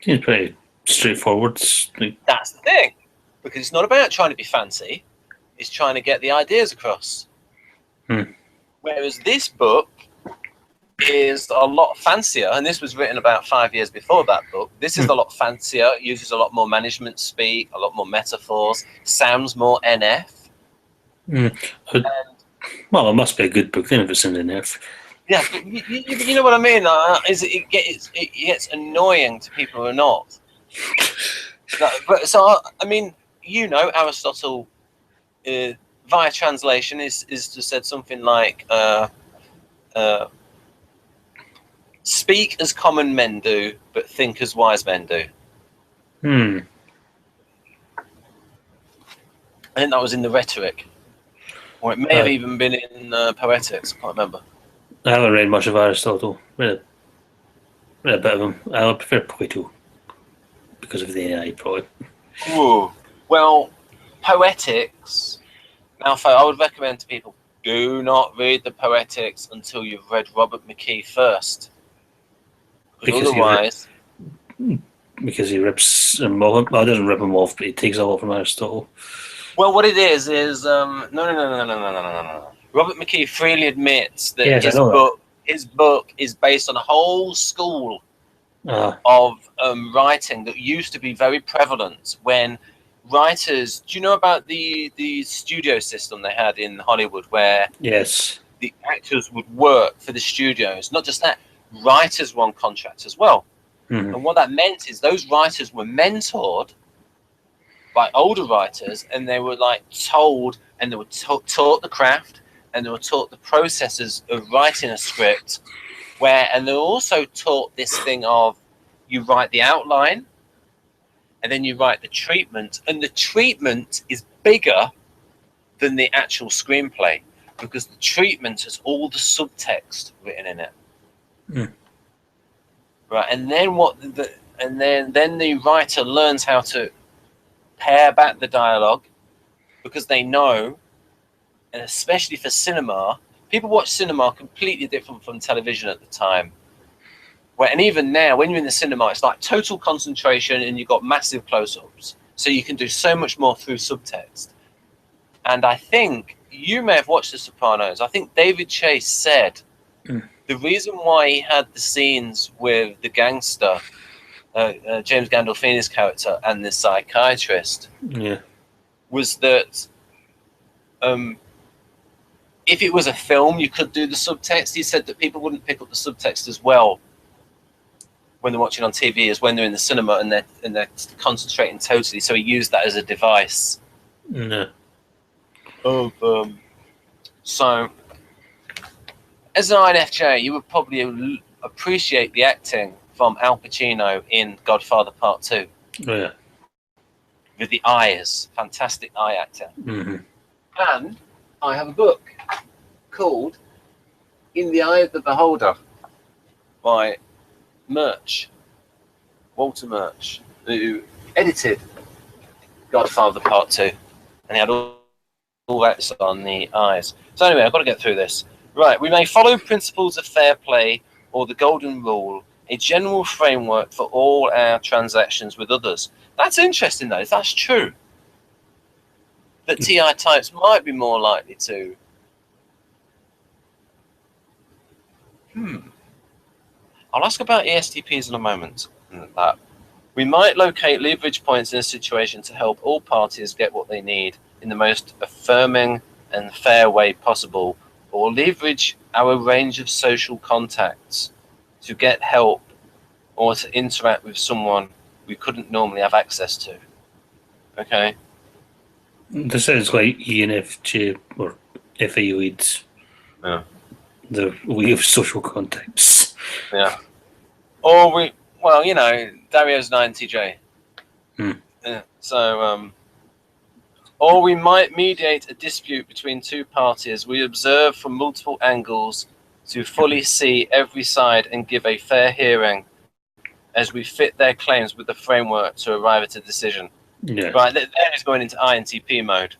Seems pretty straightforward. That's the thing, because it's not about trying to be fancy. It's trying to get the ideas across. Whereas this book is a lot fancier, and this was written about 5 years before that book. This is a lot fancier, uses a lot more management speak, a lot more metaphors, sounds more NF. Well, it must be a good book then if it's in NF. Yeah, but you know what I mean? It gets annoying to people who are not. So I mean, Aristotle, via translation, is just said something like, "Speak as common men do, but think as wise men do." I think that was in the Rhetoric, or it may have even been in Poetics. I can't remember. I haven't read much of Aristotle. Read a bit of him. I prefer Plato because of the AI, probably. Ooh. Well, Poetics. Now, I would recommend to people, do not read the Poetics until you've read Robert McKee first. Because otherwise... Because he rips them off. Well, he doesn't rip them off, but he takes a lot from Aristotle. Well, what it is no. Robert McKee freely admits that his book is based on a whole school of writing that used to be very prevalent when writers. Do you know about the studio system they had in Hollywood, where the actors would work for the studios? Not just that, writers were on contracts as well. And what that meant is those writers were mentored by older writers, and they were told, and they were taught the craft, and they were taught the processes of writing a script, and they were also taught this thing of, you write the outline, and then you write the treatment, and the treatment is bigger than the actual screenplay, because the treatment has all the subtext written in it. Right, and then then the writer learns how to pare back the dialogue, because they know, and especially for cinema, people watch cinema completely different from television at the time. And even now, when you're in the cinema, it's like total concentration, and you've got massive close-ups, so you can do so much more through subtext. And I think you may have watched The Sopranos. I think David Chase said the reason why he had the scenes with the gangster, James Gandolfini's character, and the psychiatrist, was that if it was a film, you could do the subtext. He said that people wouldn't pick up the subtext as well when they're watching on TV as when they're in the cinema and they're concentrating totally. So he used that as a device. So, as an INFJ, you would probably appreciate the acting from Al Pacino in Godfather Part 2. with the eyes, fantastic eye acting. Mm-hmm. And I have a book called In the Eye of the Beholder by Walter Murch, who edited Godfather Part 2, and he had all that on the eyes. So anyway, I've got to get through this. Right, we may follow principles of fair play or the golden rule, a general framework for all our transactions with others. That's interesting, though, if that's true. That TI types might be more likely to. I'll ask about ESTPs in a moment. We might locate leverage points in a situation to help all parties get what they need in the most affirming and fair way possible, or leverage our range of social contacts to get help or to interact with someone we couldn't normally have access to. Okay? This sounds like ENFJ or FAOIDs. Yeah. The way of social contacts. Yeah. Or Dario's 90J. Yeah. So, or we might mediate a dispute between two parties we observe from multiple angles to fully see every side and give a fair hearing as we fit their claims with the framework to arrive at a decision. Yeah. Right, there is going into INTP mode.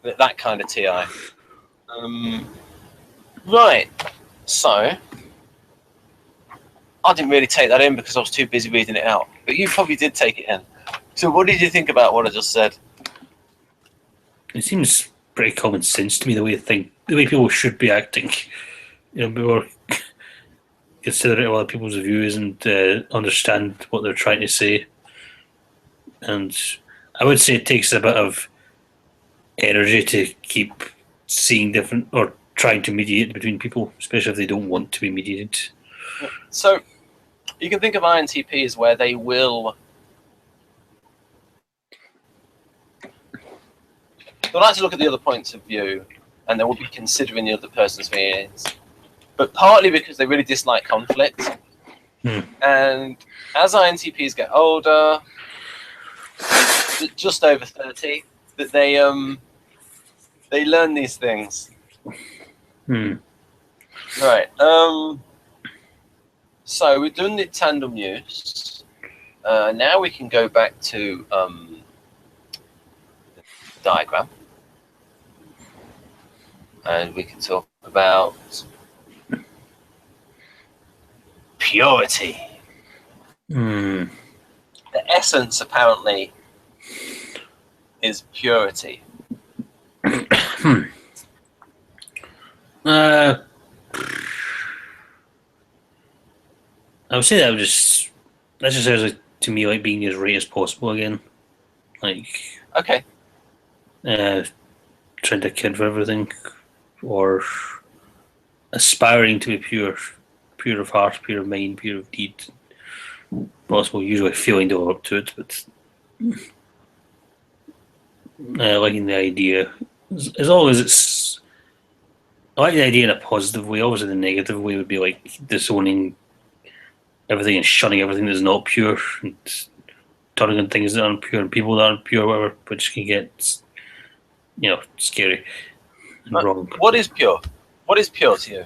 That kind of TI. Right, so I didn't really take that in because I was too busy reading it out, but you probably did take it in. So what did you think about what I just said? It seems pretty common sense to me, the way people should be acting. More considerate of other people's views and understand what they're trying to say. And I would say it takes a bit of energy to keep seeing different or trying to mediate between people, especially if they don't want to be mediated. So you can think of INTPs where they will. They'll like to look at the other points of view, and they will be considering the other person's feelings, but partly because they really dislike conflict. And as INTPs get older, just over 30, that they learn these things. Right. So we've done the tandem use. Now we can go back to the diagram, and we can talk about purity. The essence, apparently, is purity. I would say that just sounds like, to me, like being as right as possible again. Like, okay, trying to account for everything, or aspiring to be pure of heart, pure of mind, pure of deed. Possible, usually failing to live up to it, but liking the idea. As long as it's, I like the idea in a positive way. Obviously, the negative way would be like disowning everything and shunning everything that's not pure, and turning on things that aren't pure and people that aren't pure, whatever, which can get, scary and wrong. What is pure? What is pure to you?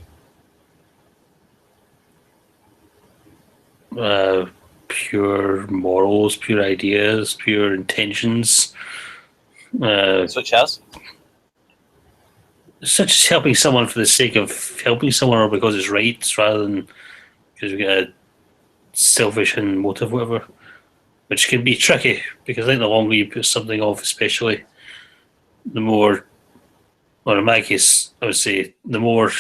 Pure morals, pure ideas, pure intentions. Such as helping someone for the sake of helping someone, or because it's right, rather than because we get a selfish and motive, whatever, which can be tricky, because I think the longer you put something off, especially, the more, or in my case, I would say, the more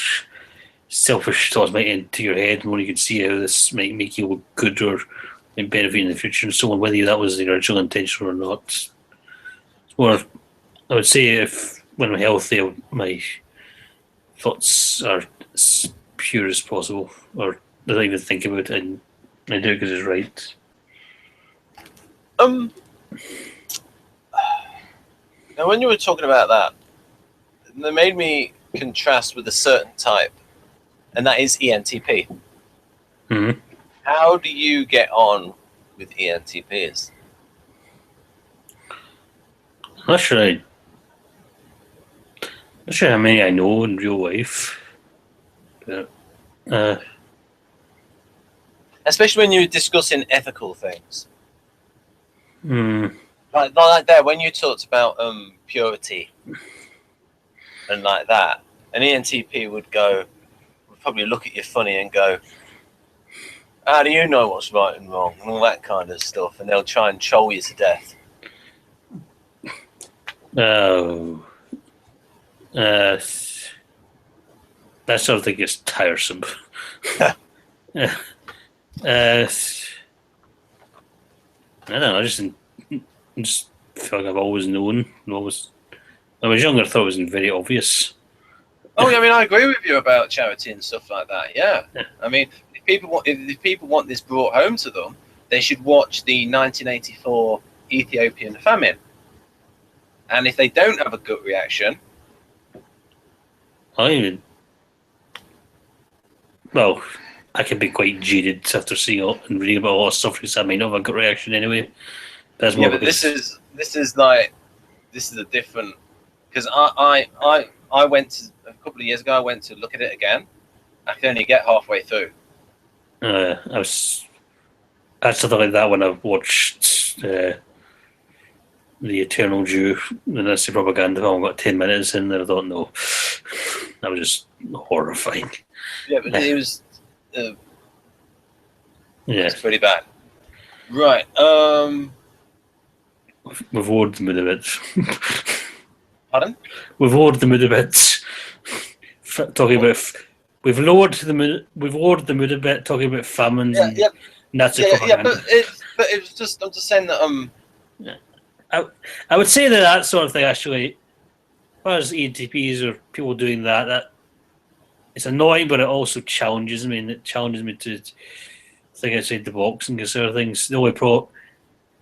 selfish thoughts might enter your head, the more you can see how this might make you look good or benefit in the future, and so on, whether that was the original intention or not. Or I would say, if when I'm healthy, my thoughts are as pure as possible, or I don't even think about it, and I do it because it's right. Now, when you were talking about that, it made me contrast with a certain type, and that is ENTP. Mm-hmm. How do you get on with ENTPs? Not sure. Not sure how many I know in real life. But, especially when you're discussing ethical things. mm, Like there, when you talked about purity and like that, an ENTP would probably look at you funny and go, "How do you know what's right and wrong?" and all that kind of stuff, and they'll try and troll you to death. oh, that sort of thing is tiresome. I don't know. I just feel like I've always known. When I was younger, I thought it was very obvious. Oh, yeah, I mean, I agree with you about charity and stuff like that. Yeah, I mean, if people want this brought home to them, they should watch the 1984 Ethiopian famine. And if they don't have a gut reaction, I can be quite jaded after seeing and reading about a lot of stuff because I might not have a gut reaction anyway. That's more but this is a different, because I went to, a couple of years ago. I went to look at it again. I could only get halfway through. I had something like that when I watched The Eternal Jew, the Nazi propaganda film. I got 10 minutes in there. I thought, no, that was just horrifying. Yeah, but it was. It's pretty bad. Right. We've lowered the mood a bit. Pardon? We've lowered the mood a bit. Talking about. We've lowered the mood a bit. Talking about famines and Nazi propaganda. But it was just. I'm just saying that. I would say that sort of thing actually, as far as ENTPs or people doing that it's annoying, but it also challenges me, and it challenges me to think outside the box and consider things. The only problem,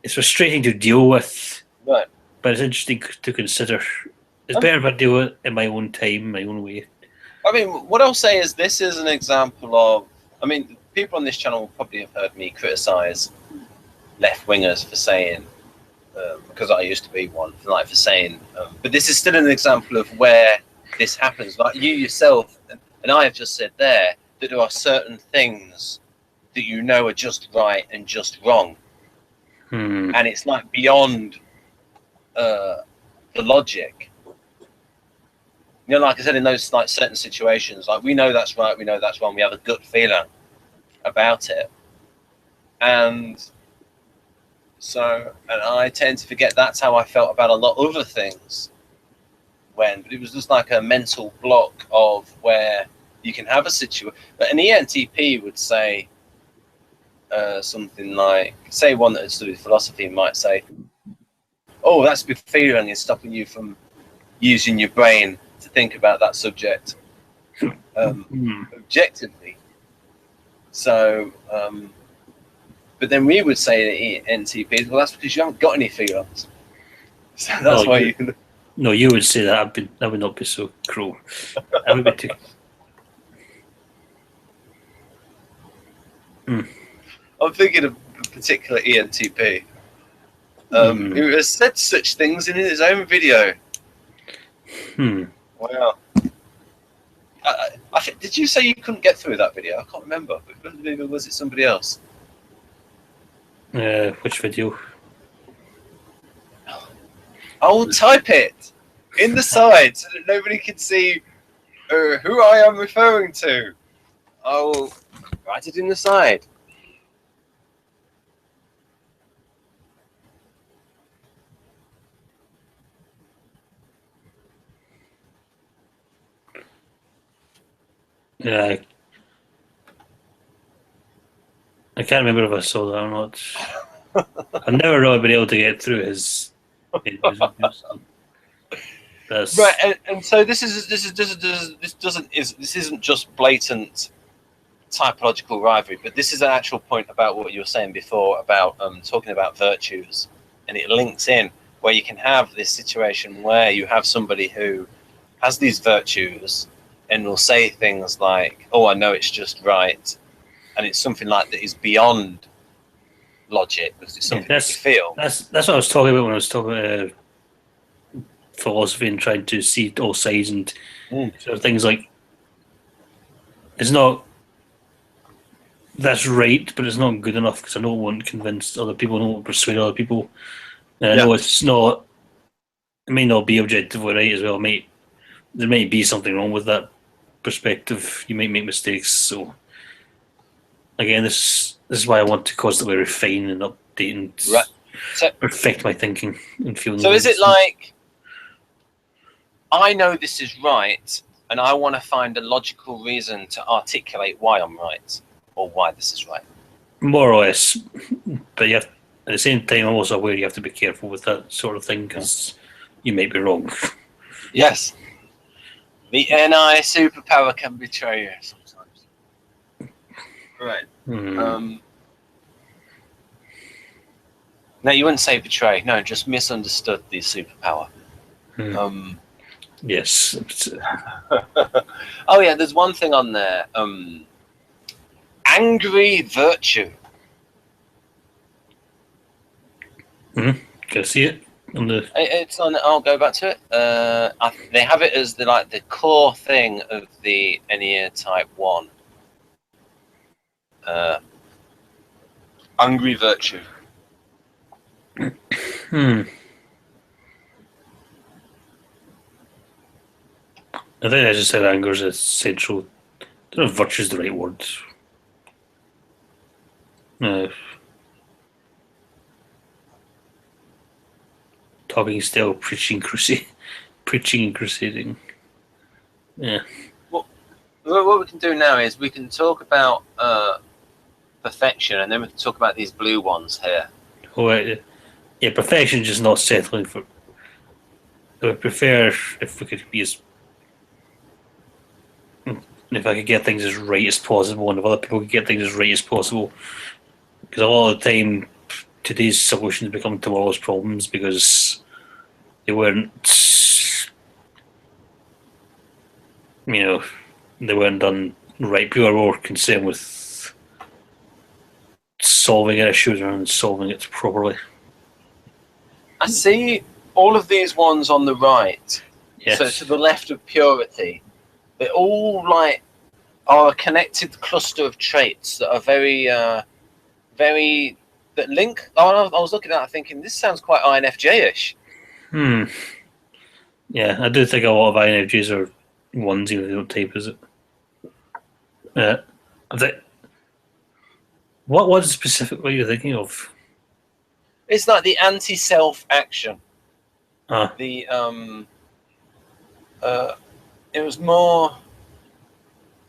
it's frustrating to deal with, right? But it's interesting to consider. It's better if I do it in my own time, my own way. I mean, what I'll say is this is an example of. I mean, people on this channel will probably have heard me criticize left wingers for saying. Because I used to be one, for saying, but this is still an example of where this happens. Like you yourself, and I have just said there that there are certain things that you know are just right and just wrong, and it's like beyond the logic. You know, like I said, in those like certain situations, like we know that's right, we know that's wrong, we have a gut feeling about it, and. So, and I tend to forget that's how I felt about a lot of other things. But it was just like a mental block of where you can have a situation. But an ENTP would say something like, say one that has to do with philosophy might say, "Oh, that's good feeling is stopping you from using your brain to think about that subject objectively." So. But then we would say that ENTPs, well, that's because you haven't got any feelings. So that's why you can. No, you would say that. I would not be so cruel. I would be too. I'm thinking of a particular ENTP who has said such things in his own video. Wow. Did you say you couldn't get through that video? I can't remember. Was it somebody else? Which video? I'll type it in the side so that nobody can see who I am referring to. I'll write it in the side. Yeah. I can't remember if I saw that or not. I've never really been able to get through his right, and so this isn't just blatant typological rivalry, but this is an actual point about what you were saying before about talking about virtues, and it links in where you can have this situation where you have somebody who has these virtues and will say things like, "Oh, I know it's just right," and it's something like that is beyond logic because it's something that's, that you feel. That's what I was talking about when I was talking about philosophy and trying to see all sides and sort of things like it's not that's right, but it's not good enough because I don't want to convince other people, I don't want to persuade other people. And I know it's not. It may not be objectively right as well. There might be something wrong with that perspective. You might make mistakes. So again, this is why I want to constantly refine and update and perfect my thinking and feeling. So is it like I know this is right, and I want to find a logical reason to articulate why I'm right or why this is right? More or less, but you have, at the same time, I'm also aware you have to be careful with that sort of thing because you might be wrong. Yes. The NI superpower can betray you sometimes. Right. No, you wouldn't say betray. No, just misunderstood the superpower. Yes. Oh yeah, there's one thing on there. Angry virtue. Can I see it? It's on. I'll go back to it. They have it as the core thing of the Enneagram Type 1. Angry virtue. I think I just said anger is essential. I don't know if virtue is the right word. Talking still, preaching and crusading. Yeah. What we can do now is we can talk about perfection, and then we can talk about these blue ones here. Oh, yeah, perfection is just not settling for. I would prefer if we could be as. If I could get things as right as possible, and if other people could get things as right as possible, because a lot of the time, today's solutions become tomorrow's problems because they weren't, they weren't done right. People are more concerned with solving issues rather than solving it properly. I see all of these ones on the right. Yes. So to the left of purity, they're all are a connected cluster of traits that are very that link. I was looking at it thinking this sounds quite INFJ-ish. Yeah, I do think a lot of INFJs are ones, even if they don't type, is it? What specifically are you thinking of? It's like the anti-self action. The it was more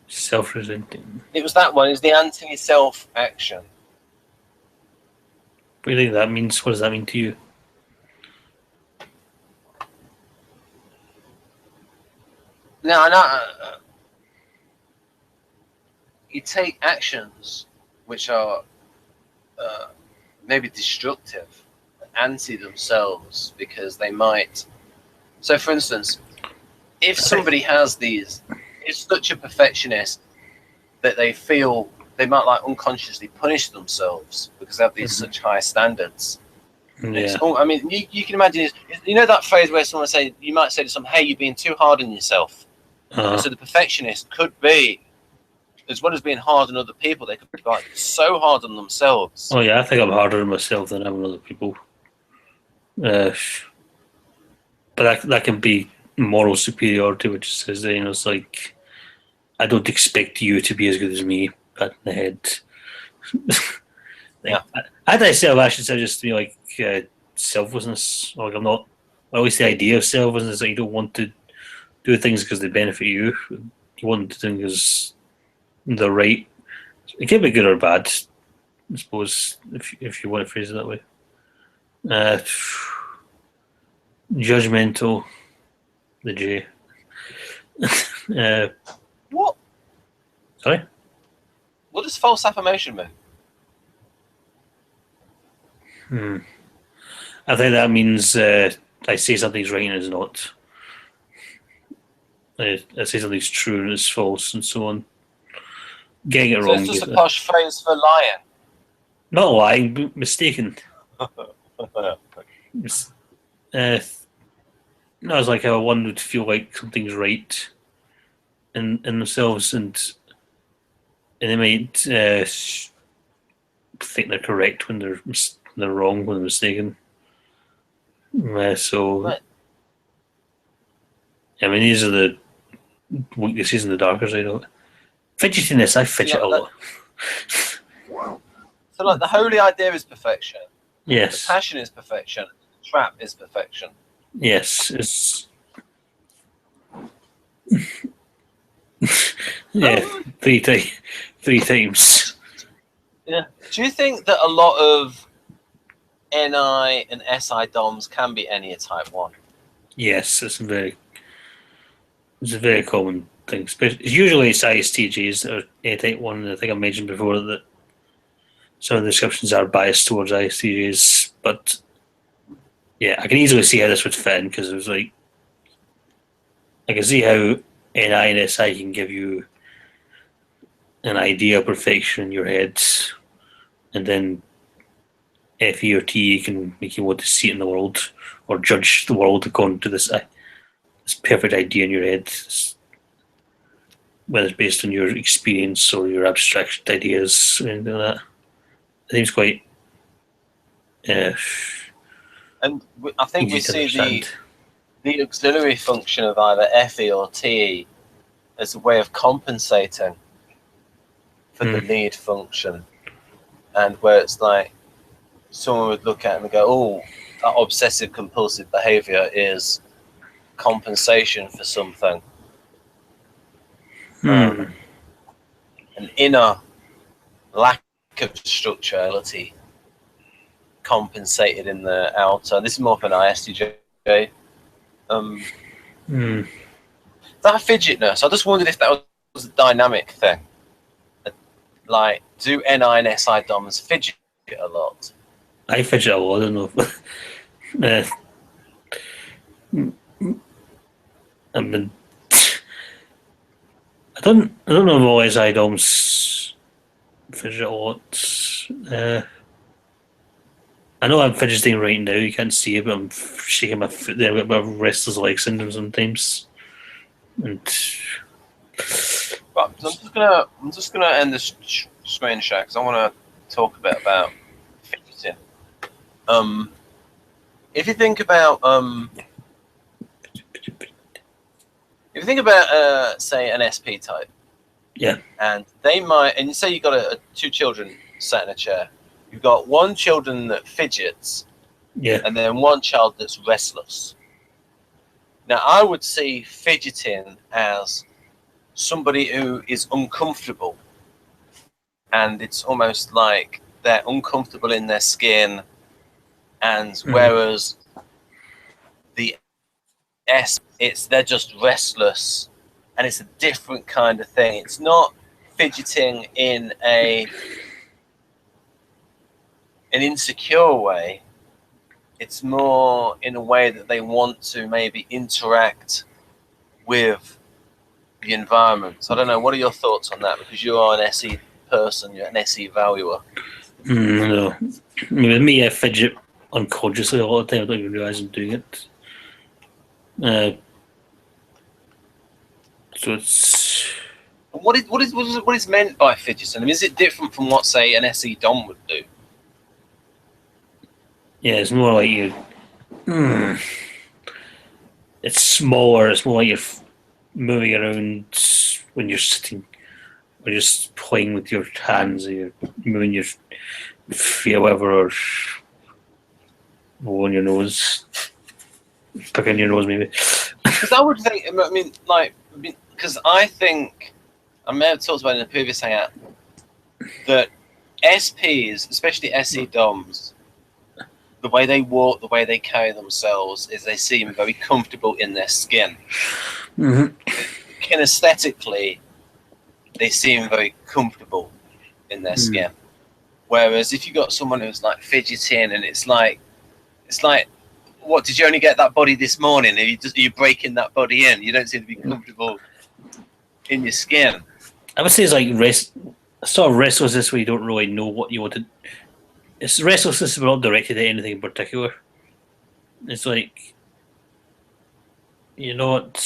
self-resenting. It was that one. It's the anti-self action. What do you think that means? What does that mean to you? No. You take actions which are maybe destructive, anti themselves, because they might. So, for instance, if somebody has these, is such a perfectionist that they feel they might unconsciously punish themselves because they have these such high standards. Yeah. I mean, you can imagine, that phrase where someone you might say to someone, hey, you're being too hard on yourself. So the perfectionist could be, as well as being hard on other people, they could be so hard on themselves. Oh yeah, I think I'm harder on myself than I'm on other people. But that can be moral superiority, which says that, it's like, I don't expect you to be as good as me. Pat in the head. Yeah. Anti-self-action sounds just to me like selflessness. Like I'm not. At least the idea of selflessness is that you don't want to do things because they benefit you. You want to do things because they're right. It can be good or bad, I suppose, if you want to phrase it that way. Judgmental, the J. What? Sorry? What does false affirmation mean? I think that means I say something's right and it's not. I say something's true and it's false and so on. Getting it wrong. It's just a posh phrase for lying. Not lying, but mistaken. No, it's like how one would feel like something's right in themselves, and they might think they're correct when they're wrong, when they're mistaken. So, Right. I mean, these are the weaknesses and the darker side of it. Fidgetiness, I fidget a lot. So, like, the holy idea is perfection. Yes. The passion is perfection. The trap is perfection. Yes, it's yeah, three times. Yeah. Do you think that a lot of NI and SI DOMs can be Ennea type 1? Yes, it's a very common thing. Usually it's ISTJs that are A type 1. I think I mentioned before that some of the descriptions are biased towards ISTJs, but yeah, I can easily see how this would fit in, because it was like, I can see how NI and SI can give you an idea of perfection in your head, and then FE or TE can make you want to see it in the world, or judge the world according to this perfect idea in your head, whether it's based on your experience or your abstract ideas or anything like that. I think it's quite. And I think we see understand. the auxiliary function of either FE or TE as a way of compensating for the lead function, and where it's like someone would look at it and go, "Oh, that obsessive compulsive behavior is compensation for something." An inner lack of structurality compensated in the outer. This is more of an ISTJ. That fidgetness, I just wondered if that was a dynamic thing. Like, do NI and SI DOMs fidget a lot? I fidget a lot, I don't know. I mean, I don't know if all SI DOMs fidget a lot. I know I'm fidgeting right now. You can't see it, but I'm shaking my foot there. I've got a bit of restless leg syndrome sometimes. And But I'm just gonna end this screen share because I want to talk a bit about fidgeting. If you think about say an SP type, yeah, and they might, and you say you've got two children sat in a chair, you've got one children that fidgets, yeah, and then one child that's restless. Now, I would see fidgeting as somebody who is uncomfortable, and it's almost like they're uncomfortable in their skin, and whereas the S, they're just restless, and it's a different kind of thing. It's not fidgeting in an insecure way. It's more in a way that they want to maybe interact with the environment. So I don't know. What are your thoughts on that? Because you are an SE person, you're an SE valuer. No. With me, I fidget unconsciously a lot of the time. I don't even realise I'm doing it. So it's. What is meant by fidgeting? I mean, is it different from what, say, an SE Dom would do? Yeah, it's more like you. It's smaller. It's more like you're moving around when you're sitting, or just playing with your hands, or you're moving your feet, or whatever, or blowing your nose, picking your nose, maybe. Because I would think, I mean, like, because I think, I may have talked about it in a previous hangout, that SPs, especially SE DOMs, the way they walk, the way they carry themselves, is they seem very comfortable in their skin. Kinesthetically, they seem very comfortable in their skin. Whereas if you got someone who's like fidgeting, and it's like, what, did you only get that body this morning? Are you breaking that body in? You don't seem to be comfortable in your skin. I would say it's like sort of restlessness where you don't really know what you want to it's restlessness, but not directed at anything in particular. It's like you're not.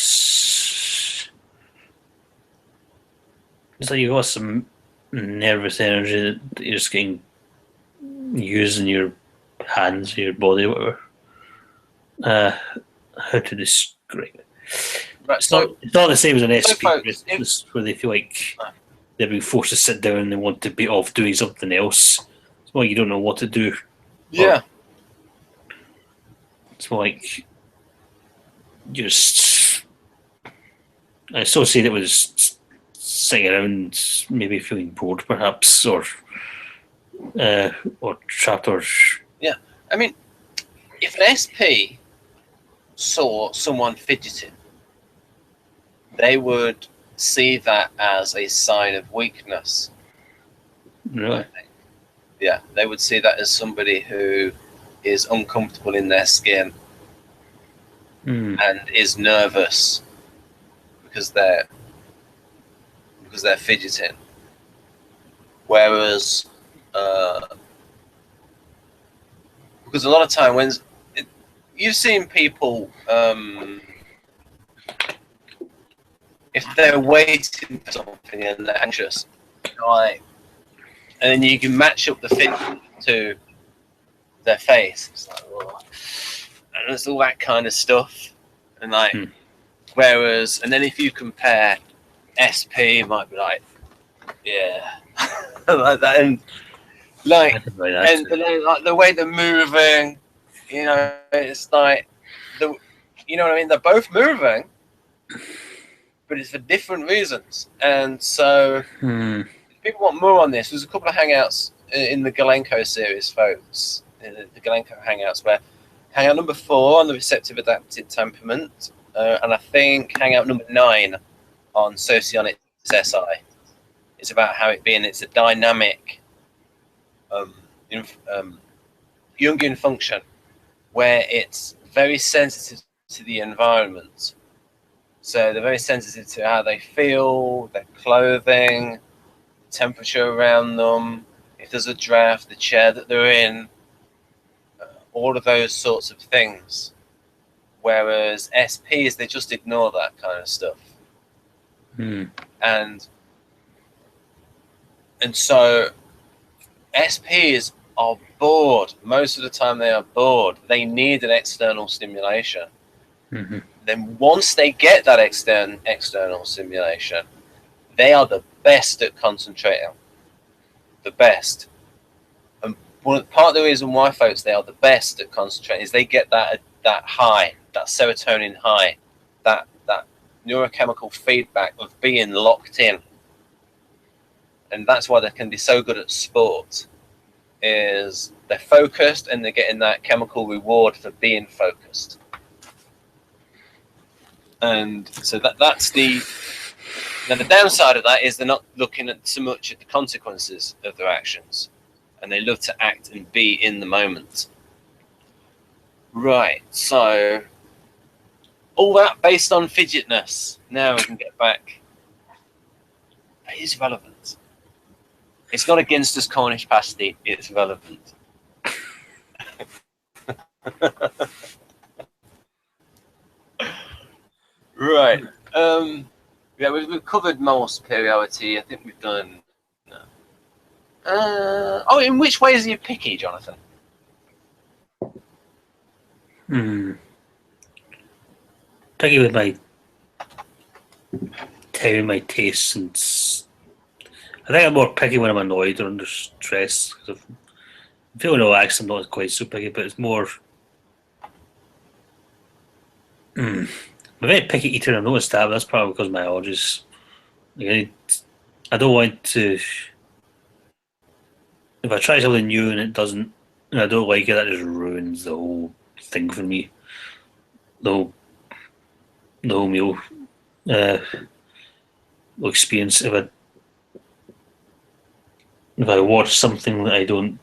It's like you've got some nervous energy that you're just getting used in your hands, your body, whatever. How to describe it? Right, It's not the same as an SP, folks, where they feel like they're being forced to sit down and they want to be off doing something else. It's more like you don't know what to do. Yeah. It's more like just. I associate it with sitting around, maybe feeling bored, perhaps, or trapped, or. Yeah, I mean, if an SP saw someone fidgeting, they would see that as a sign of weakness. Really? Yeah, they would see that as somebody who is uncomfortable in their skin and is nervous because they're fidgeting. Whereas, because a lot of time you've seen people, if they're waiting for something and they're anxious, like, and then you can match up the fit to their face. It's like, oh. And there's all that kind of stuff. And like, whereas, and then if you compare SP, it might be like, yeah, like that, and like, and then, like the way they're moving, you know, it's like you know what I mean? They're both moving, but it's for different reasons. And so, if people want more on this, there's a couple of hangouts in the Galenko series, folks. In the Galenko hangouts, where hangout number 4 on the receptive adaptive temperament, and I think hangout number 9 on socionic SI. It's about how it's a dynamic Jungian function where it's very sensitive to the environment. So they're very sensitive to how they feel, their clothing, the temperature around them, if there's a draft, the chair that they're in, all of those sorts of things. Whereas SPs, they just ignore that kind of stuff. And so SPs are bored. Most of the time they are bored. They need an external stimulation. Then once they get that external stimulation, they are the best at concentrating. The best. And part of the reason why, folks, they are the best at concentrating is they get that high, that serotonin high, that neurochemical feedback of being locked in. And that's why they can be so good at sport, is they're focused and they're getting that chemical reward for being focused. And so that's the downside of that is they're not looking at so much at the consequences of their actions, and they love to act and be in the moment. Right, so all that based on fidgetness. Now we can get back. It is relevant. It's not against us Cornish pasty, it's relevant. Right. Yeah, we've covered most superiority. I think we've done. In which ways are you picky, Jonathan? Picky with my time, my tastes, and I think I'm more picky when I'm annoyed or under stress. Because if I'm feeling relaxed, I'm not quite so picky, but it's more. I'm a very picky eater. I've noticed that, but that's probably because of my allergies. Like I don't want to. If I try something new and it doesn't, and I don't like it, that just ruins the whole thing for me. The whole meal experience. If I watch something that I don't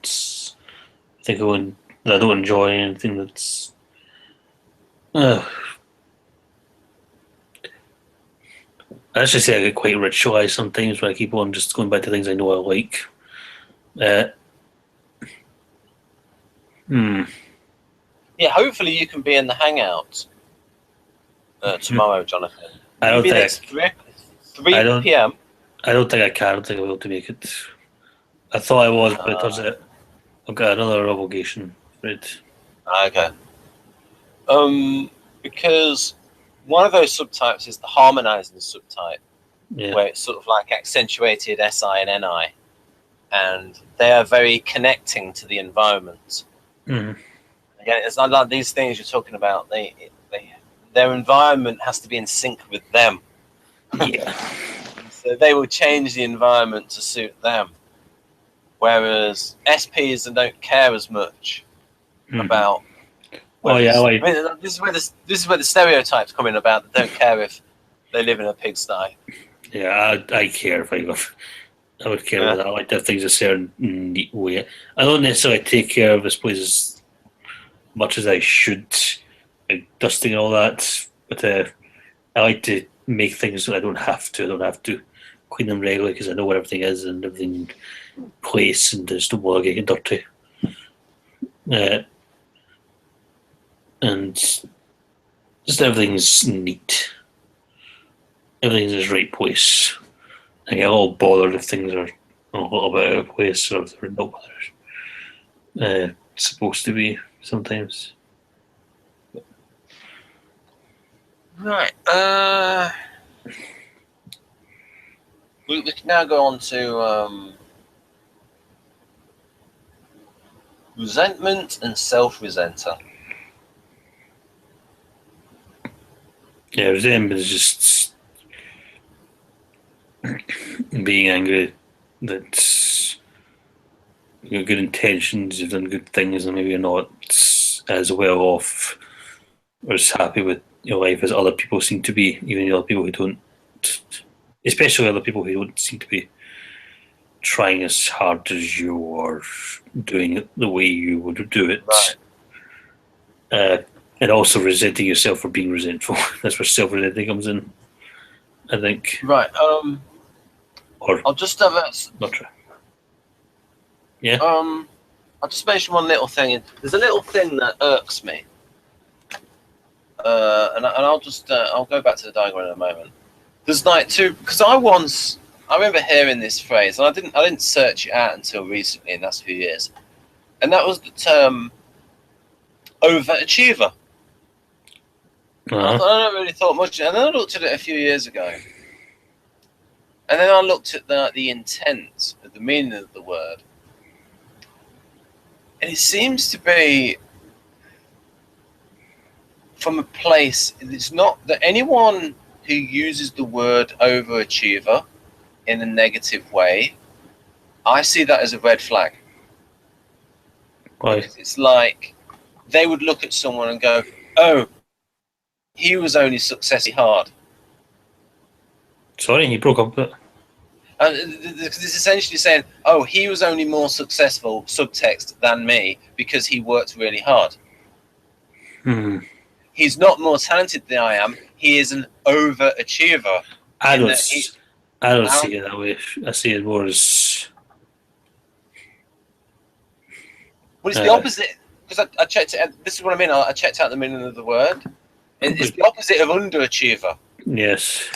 think that I don't enjoy, anything that's I actually say I get quite ritualized sometimes when I keep on just going back to things I know I like. Yeah, hopefully you can be in the hangout tomorrow, Jonathan. I don't It's think 3 p.m. I don't think I can. I don't think I'll be able to make it. I thought I was, but does it? I've got another obligation. Right. Okay. Because one of those subtypes is the harmonizing subtype, where it's sort of like accentuated SI and NI, and they are very connecting to the environment. Mm-hmm. Again, it's not like these things you're talking about. Their environment has to be in sync with them. Yeah. So they will change the environment to suit them. Whereas SPs don't care as much about. This is where the stereotypes come in about. They don't care if they live in a pigsty. Yeah, I care if I live. I would care about that. I like to have things a certain neat way. I don't necessarily take care of this place as much as I should, like dusting and all that. But I like to make things so I don't have to. I don't have to clean them regularly because I know where everything is and everything in place, and there's no more getting dirty. And just everything's neat. Everything's in its right place. I get all bothered if things are a little bit out of place or if they're not supposed to be sometimes. Right. We can now go on to resentment and self-resenter. Yeah, resentment is just being angry that you've good intentions, you've done good things, and maybe you're not as well off or as happy with your life as other people seem to be, even the other people who don't, especially other people who don't seem to be trying as hard as you or doing it the way you would do it. Right. And also resenting yourself for being resentful. That's where self-resenting comes in, I think. Right. Or I'll just have a. Not true. Yeah. I'll just mention one little thing. There's a little thing that irks me. And I'll just I'll go back to the diagram in a moment. There's like two, because I remember hearing this phrase, and I didn't search it out until recently in the last few years, and that was the term overachiever. I never really thought much, and then I looked at it a few years ago, and then I looked at the intent, the meaning of the word, and it seems to be from a place. It's not that anyone who uses the word overachiever in a negative way, I see that as a red flag. Why? Because it's like they would look at someone and go, "Oh, he was only successfully hard." Sorry, you broke up a bit. It's essentially saying, "Oh, he was only more successful," subtext, "than me because he worked really hard." He's not more talented than I am. He is an overachiever. I don't see it that way. I see it more as. Well, it's the opposite. Because I checked it. This is what I mean. I checked out the meaning of the word. It's the opposite of underachiever. Yes.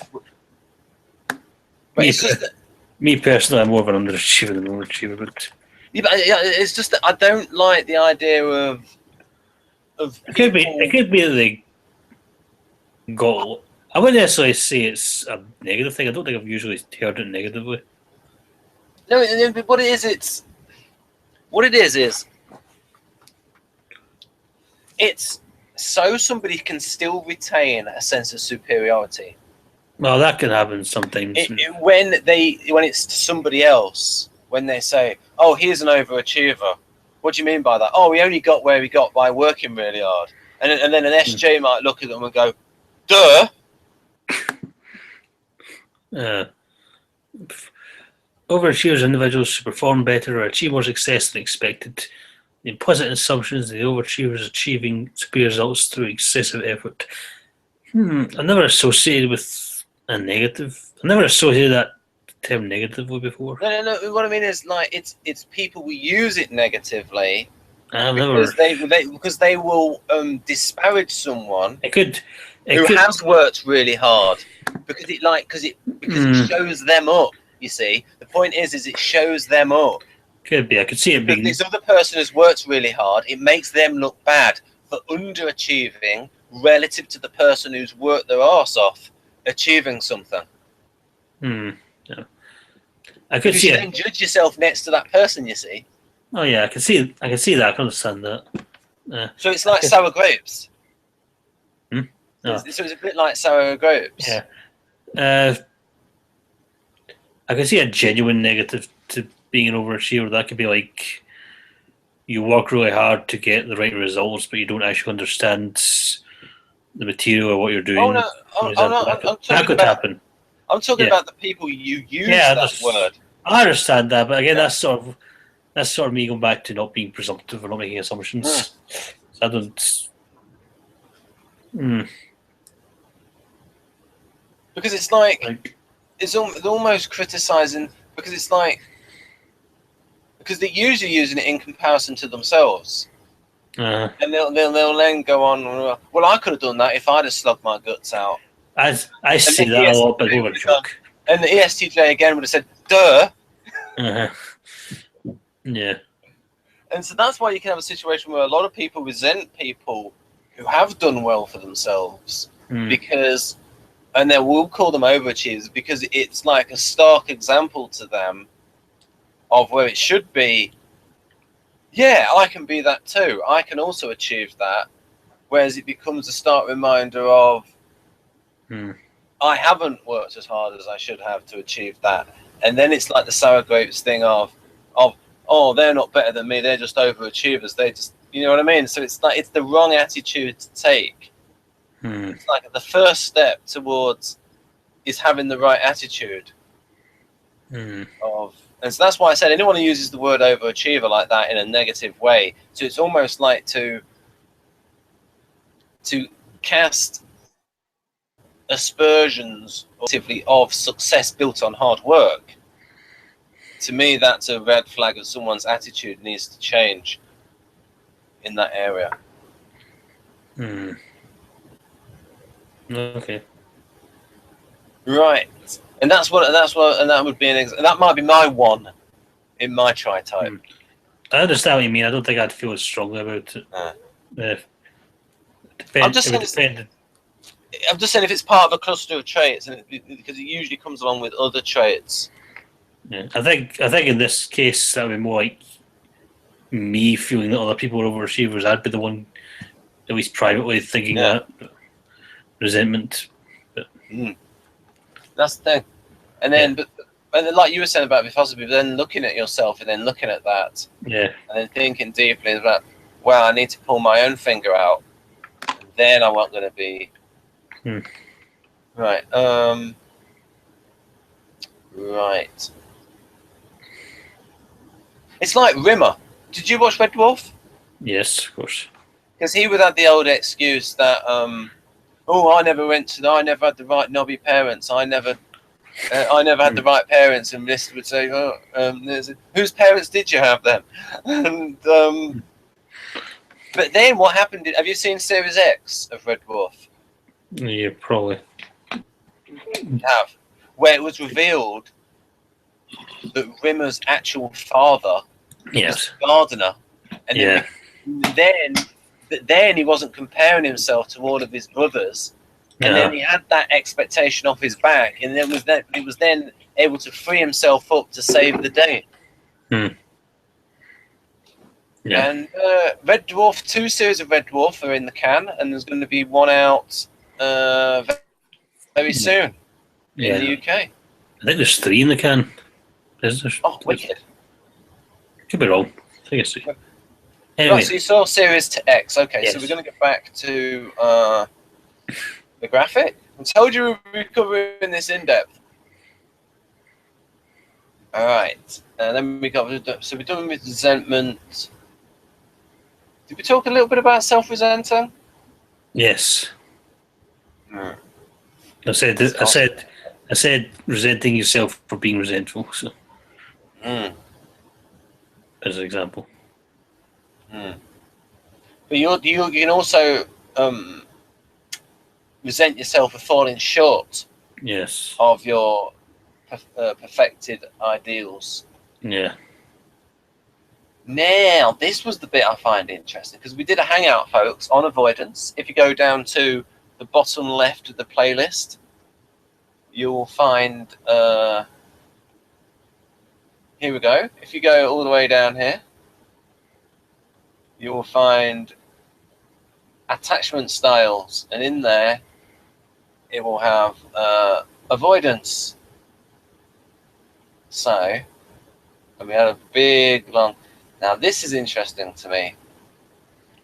But it's just that, me personally, I'm more of an underachiever than an overachiever. But it's just that I don't like the idea of. It could be that they got. I wouldn't necessarily say it's a negative thing. I don't think I've usually heard it negatively. No, what it is, it's so somebody can still retain a sense of superiority. Well, that can happen sometimes. When it's to somebody else, when they say, "Oh, he's an overachiever," what do you mean by that? "Oh, he only got where he got by working really hard," and then an SJ might look at them and go, "Duh." Overachievers are individuals who perform better or achieve more success than expected. The implicit assumption is the overachiever is achieving superior results through excessive effort. I never associated with a negative. I never associated that term negatively before. No. What I mean is, like, it's people who use it negatively. Because they will disparage someone who could has worked really hard because it shows them up. You see, the point is it shows them up. Could be. I could see it being. This other person has worked really hard. It makes them look bad for underachieving relative to the person who's worked their arse off achieving something. Yeah. I could see you it. Then judge yourself next to that person. You see. Oh yeah, I can see that. I can understand that. So it's like sour grapes. No. So it's a bit like sour grapes. Yeah. I can see a genuine negative to being an overachiever. That could be like you work really hard to get the right results, but you don't actually understand the material or what you're doing. That could happen. I'm talking about the people you use that word. I understand that, but again, that's sort of me going back to not being presumptive or not making assumptions. So I don't. Because it's like it's almost criticizing because they're usually using it in comparison to themselves, and they'll then go on. Well, I could have done that if I'd have slugged my guts out. I see that a lot, but over a joke. And the ESTJ again would have said, "Duh." Yeah. And so that's why you can have a situation where a lot of people resent people who have done well for themselves because, and they will call them overachievers because it's like a stark example to them of where it should be. Yeah, I can be that too. I can also achieve that. Whereas it becomes a stark reminder of, I haven't worked as hard as I should have to achieve that. And then it's like the sour grapes thing of, oh, they're not better than me. They're just overachievers. They just, you know what I mean? So it's like, it's the wrong attitude to take. It's like the first step towards is having the right attitude of, and so that's why I said anyone who uses the word overachiever like that in a negative way. So it's almost like to cast aspersions of success built on hard work. To me, that's a red flag of someone's attitude needs to change in that area. Okay. Right, and that would be that might be my one in my tri-type. I understand what you mean. I don't think I'd feel as strongly about it. I'm just saying if it's part of a cluster of traits, and because it usually comes along with other traits. Yeah, I think in this case that would be more like me feeling that other people are overachievers. I'd be the one, at least privately, thinking that resentment. But. That's the thing, and then like you were saying about possibly then looking at yourself and then looking at that, and then thinking deeply about, well, I need to pull my own finger out. Then I'm not going to be right. Right. It's like Rimmer. Did you watch Red Dwarf? Yes, of course. Because he would have the old excuse that, I never had the right knobby parents. I never had the right parents. And this would say, whose parents did you have then? And but then what happened? Have you seen Series X of Red Dwarf? Yeah, probably. You have, where it was revealed that Rimmer's actual father was a gardener, and then he wasn't comparing himself to all of his brothers, and then he had that expectation off his back, and then he was then able to free himself up to save the day. Yeah. And Red Dwarf, 2 series of Red Dwarf are in the can, and there's going to be one out very soon in the UK. I think there's 3 in the can. Is there? Oh, wicked. Could be wrong. I think it's 3. Anyway. Right, so you saw Series to X. Okay, so we're going to get back to the graphic. I told you we were covering this in depth. All right, and then we got, so we're done with resentment. Did we talk a little bit about self-resenting? Yes. I said resenting yourself for being resentful. So, as an example. But you can also resent yourself for falling short. Yes. Of your perfected ideals. Yeah. Now, this was the bit I find interesting because we did a hangout, folks, on avoidance. If you go down to the bottom left of the playlist, you will find. Here we go. If you go all the way down here, you will find attachment styles, and in there, it will have avoidance. So, and we had a big long. Now, this is interesting to me,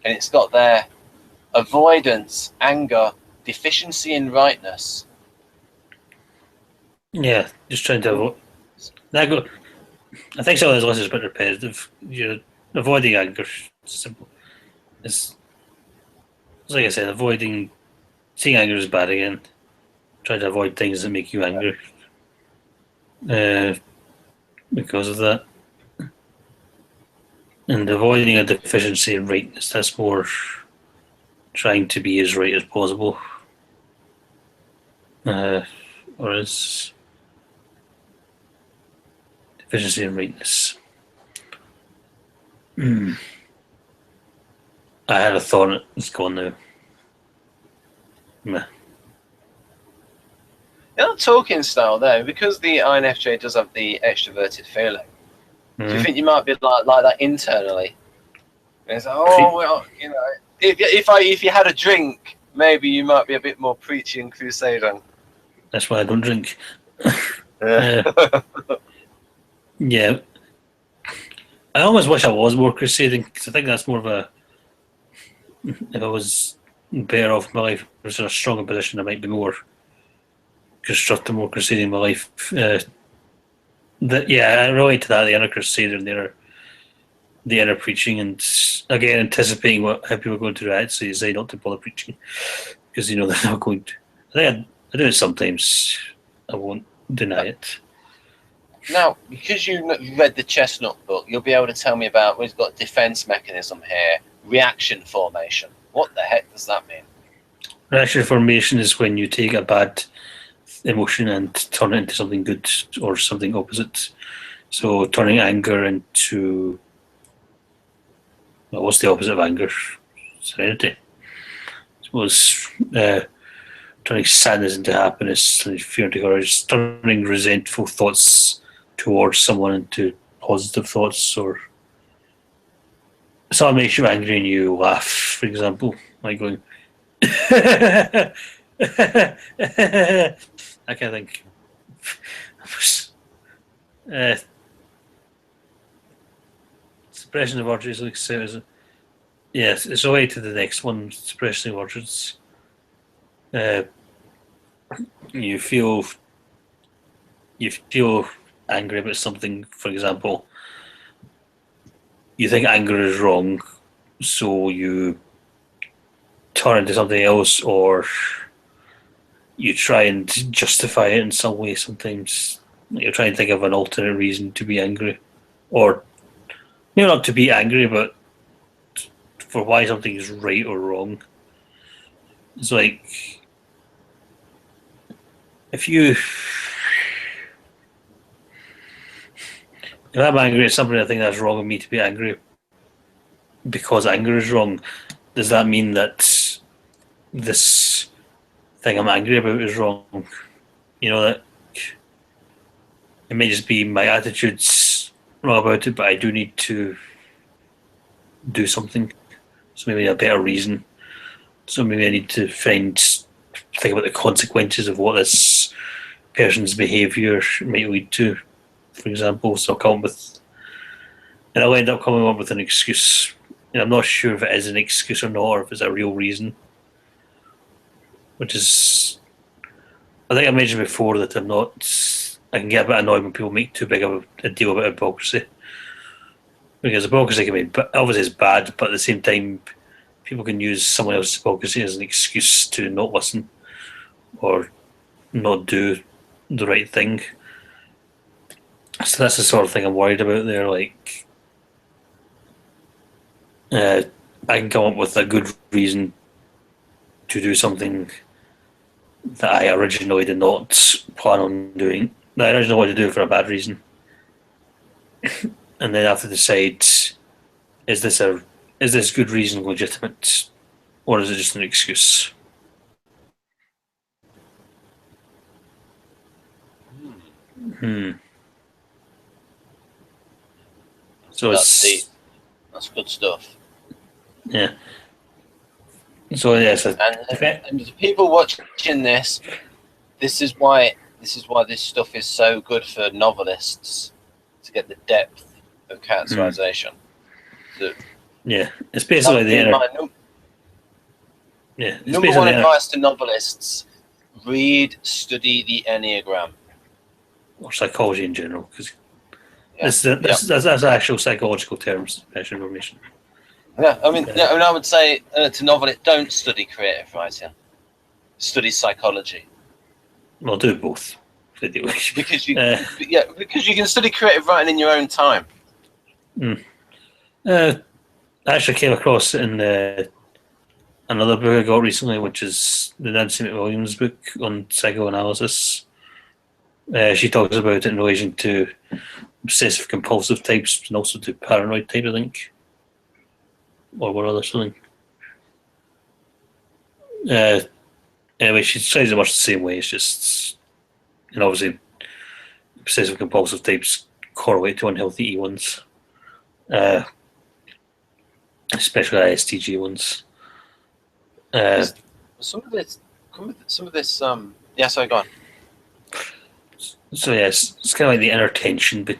and it's got there avoidance, anger, deficiency in rightness. Yeah, just trying to avoid. I think some of those lists is a bit repetitive. You're avoiding anger. Simple. It's like I said, avoiding seeing anger is bad again. Try to avoid things that make you angry. Because of that. And avoiding a deficiency in rightness, that's more trying to be as right as possible. Whereas deficiency in rightness. I had a thought, it's gone now. Meh. Your talking style, though, because the INFJ does have the extroverted feeling, do you think you might be like that internally? And it's like, oh, well, you know, if you had a drink, maybe you might be a bit more preachy and crusading. That's why I don't drink. Yeah. I almost wish I was more crusading, because I think that's more of a... If I was better off in my life, was in a stronger position, I might be more constructive, more crusading in my life. I relate to that, the inner crusader and the inner preaching, and again, anticipating how people are going to react, so you say not to bother preaching, because you know they're not going to. I do it sometimes. I won't deny it. Now, because you read the Chestnut book, you'll be able to tell me about, we've got defense mechanism here, reaction formation. What the heck does that mean? Reaction formation is when you take a bad emotion and turn it into something good or something opposite. So turning anger into... Well, what's the opposite of anger? Serenity. I suppose turning sadness into happiness, turning fear into courage, turning resentful thoughts towards someone into positive thoughts, or someone makes you angry and you laugh, for example, like going that kind of thing. Suppression of urges, like yes, it's related to the next one. Suppression of urges. You feel angry about something. For example, you think anger is wrong, so you turn into something else, or you try and justify it in some way. Sometimes you try and think of an alternate reason to be angry, or not to be angry, but for why something is right or wrong. It's like if I'm angry at something, I think that's wrong of me to be angry because anger is wrong. Does that mean that this thing I'm angry about is wrong? You know, that it may just be my attitude's wrong about it, but I do need to do something. So maybe a better reason. So maybe I need to think about the consequences of what this person's behaviour might lead to, for example. So I'll end up coming up with an excuse. And I'm not sure if it is an excuse or not, or if it's a real reason. Which is, I think I mentioned before that I can get a bit annoyed when people make too big of a deal about hypocrisy. Because hypocrisy can be, obviously it's bad, but at the same time, people can use someone else's hypocrisy as an excuse to not listen or not do the right thing. So that's the sort of thing I'm worried about there. Like, I can come up with a good reason to do something that I originally did not plan on doing. That I originally wanted to do for a bad reason, and then I have to decide: is this good reason legitimate, or is it just an excuse? Hmm. So That's deep. That's good stuff. Yeah. So yes, and the people watching this, this is why this stuff is so good for novelists, to get the depth of characterization. Yeah, it's basically number one advice to novelists: read, study the Enneagram, or psychology in general, because that's actual psychological terms, special information. Yeah, I mean, I would say to novelists, don't study creative writing. Study psychology. Well, do both. Because you can study creative writing in your own time. I actually came across it in another book I got recently, which is the Nancy McWilliams book on psychoanalysis. She talks about it in relation to obsessive compulsive types and also to paranoid type, I think, or what other something. Anyway, she says it much the same way. It's just, obviously, obsessive compulsive types correlate to unhealthy E ones, especially ISTJ ones. Some of this, sorry, go on. So yes, it's kind of like the inner tension, but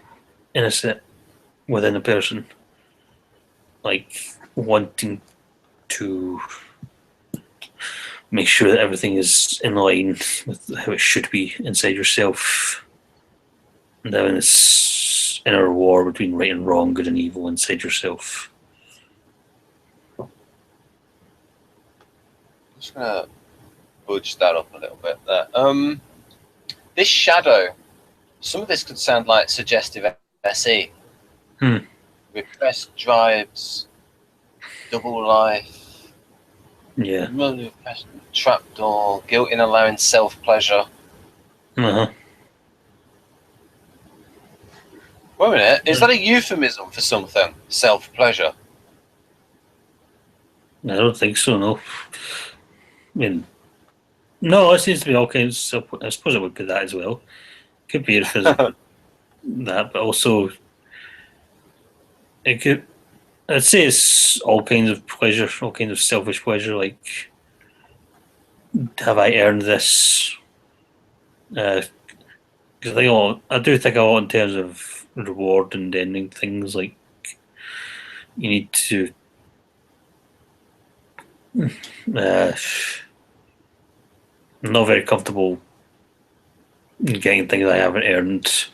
innocent within a person, like wanting to make sure that everything is in line with how it should be inside yourself, and having this inner war between right and wrong, good and evil inside yourself. I'm just gonna budge that up a little bit there. This shadow, some of this could sound like suggestive SE. Repressed drives, double life, trapdoor, guilt in allowing self-pleasure. Uh-huh. Wait a minute, is that a euphemism for something? Self-pleasure? I don't think so, no. I mean, no, it seems to be all kinds of, I suppose it would be that as well. Could be if there's that, but also it could, I'd say it's all kinds of pleasure, all kinds of selfish pleasure, like, have I earned this? Because I do think a lot in terms of reward and ending things, like, you need to I'm not very comfortable getting things I haven't earned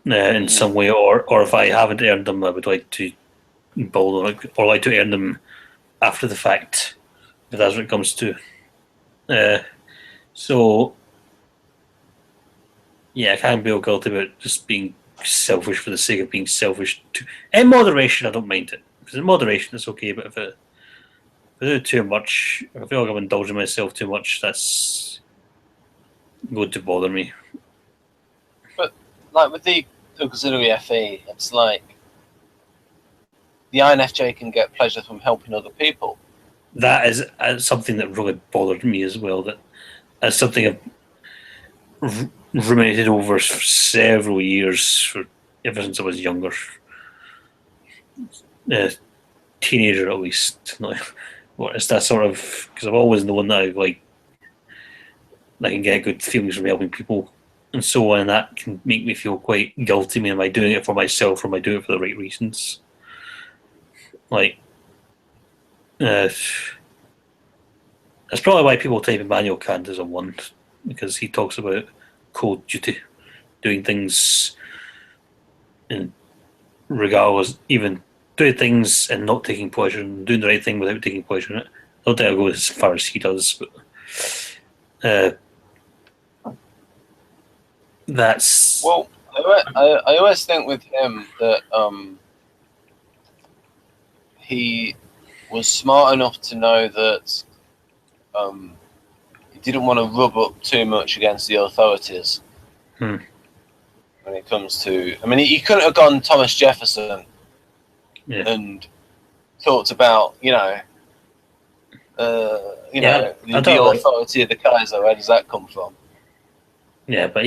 in some way, or if I haven't earned them, I would like to build or like to earn them after the fact, if that's what it comes to. So, yeah, I can't feel guilty about just being selfish for the sake of being selfish. In moderation, I don't mind it. Because in moderation, it's okay, but if I do too much, if I feel like I'm indulging myself too much, that's going to bother me. But, like, with the auxiliary FE, it's like the INFJ can get pleasure from helping other people. That is something that really bothered me as well. That's something I've ruminated over for several years, ever since I was younger. Teenager, at least. It's that sort of, because I've always known that I can get good feelings from helping people, and so on. And that can make me feel quite guilty. I mean, am I doing it for myself, or am I doing it for the right reasons? Like, that's probably why people type Immanuel Kant as a 1, because he talks about cold duty, doing things in regardless, even doing things and not taking pleasure, and doing the right thing without taking pleasure in it. I don't think I'll go as far as he does, but that's... Well, I always think with him that he was smart enough to know that he didn't want to rub up too much against the authorities when it comes to. I mean, he couldn't have gone Thomas Jefferson and talked about, the authority of the Kaiser. Where does that come from? Yeah, but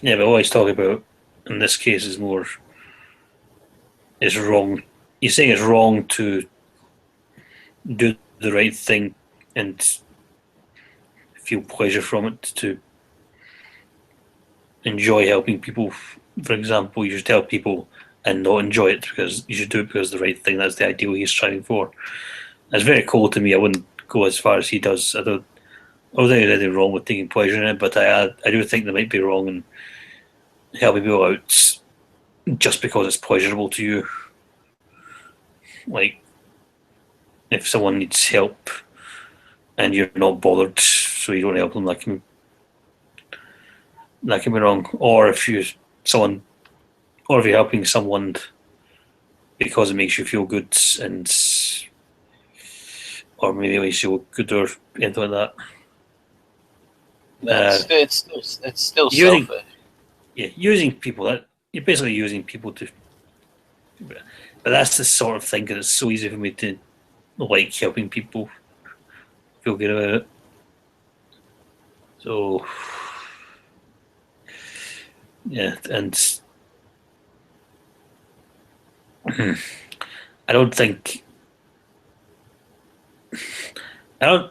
what he's talking about in this case is wrong. He's saying it's wrong to do the right thing and feel pleasure from it, to enjoy helping people. For example, you should help people and not enjoy it because you should do it because it's the right thing. That's the ideal he's striving for. It's very cool to me. I wouldn't go as far as he does. I don't think there's anything wrong with taking pleasure in it, but I do think there might be wrong in helping people out just because it's pleasurable to you. Like, if someone needs help and you're not bothered, so you don't help them, that can be wrong. Or if you're helping someone because it makes you feel good, or maybe it makes you look good or anything like that. It's still selfish. Yeah, using people. You're basically using people to. But that's the sort of thing, because it's so easy for me to like helping people feel good about it. So, yeah, and I think a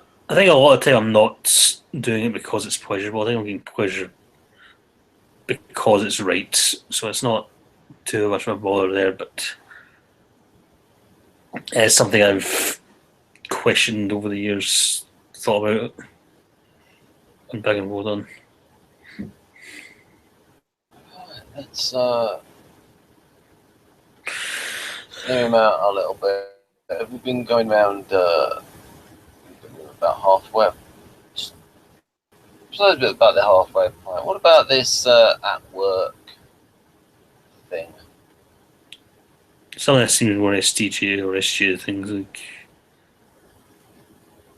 lot of the time I'm not doing it because it's pleasurable. I think I'm getting pleasure because it's right. So it's not too much of a bother there, but it's something I've questioned over the years, thought about it, and back and forth on. Let's zoom out a little bit. Have we been going around about halfway? Just a little bit about the halfway point. What about this at work thing? Some of that seems more STJ or SJ things like.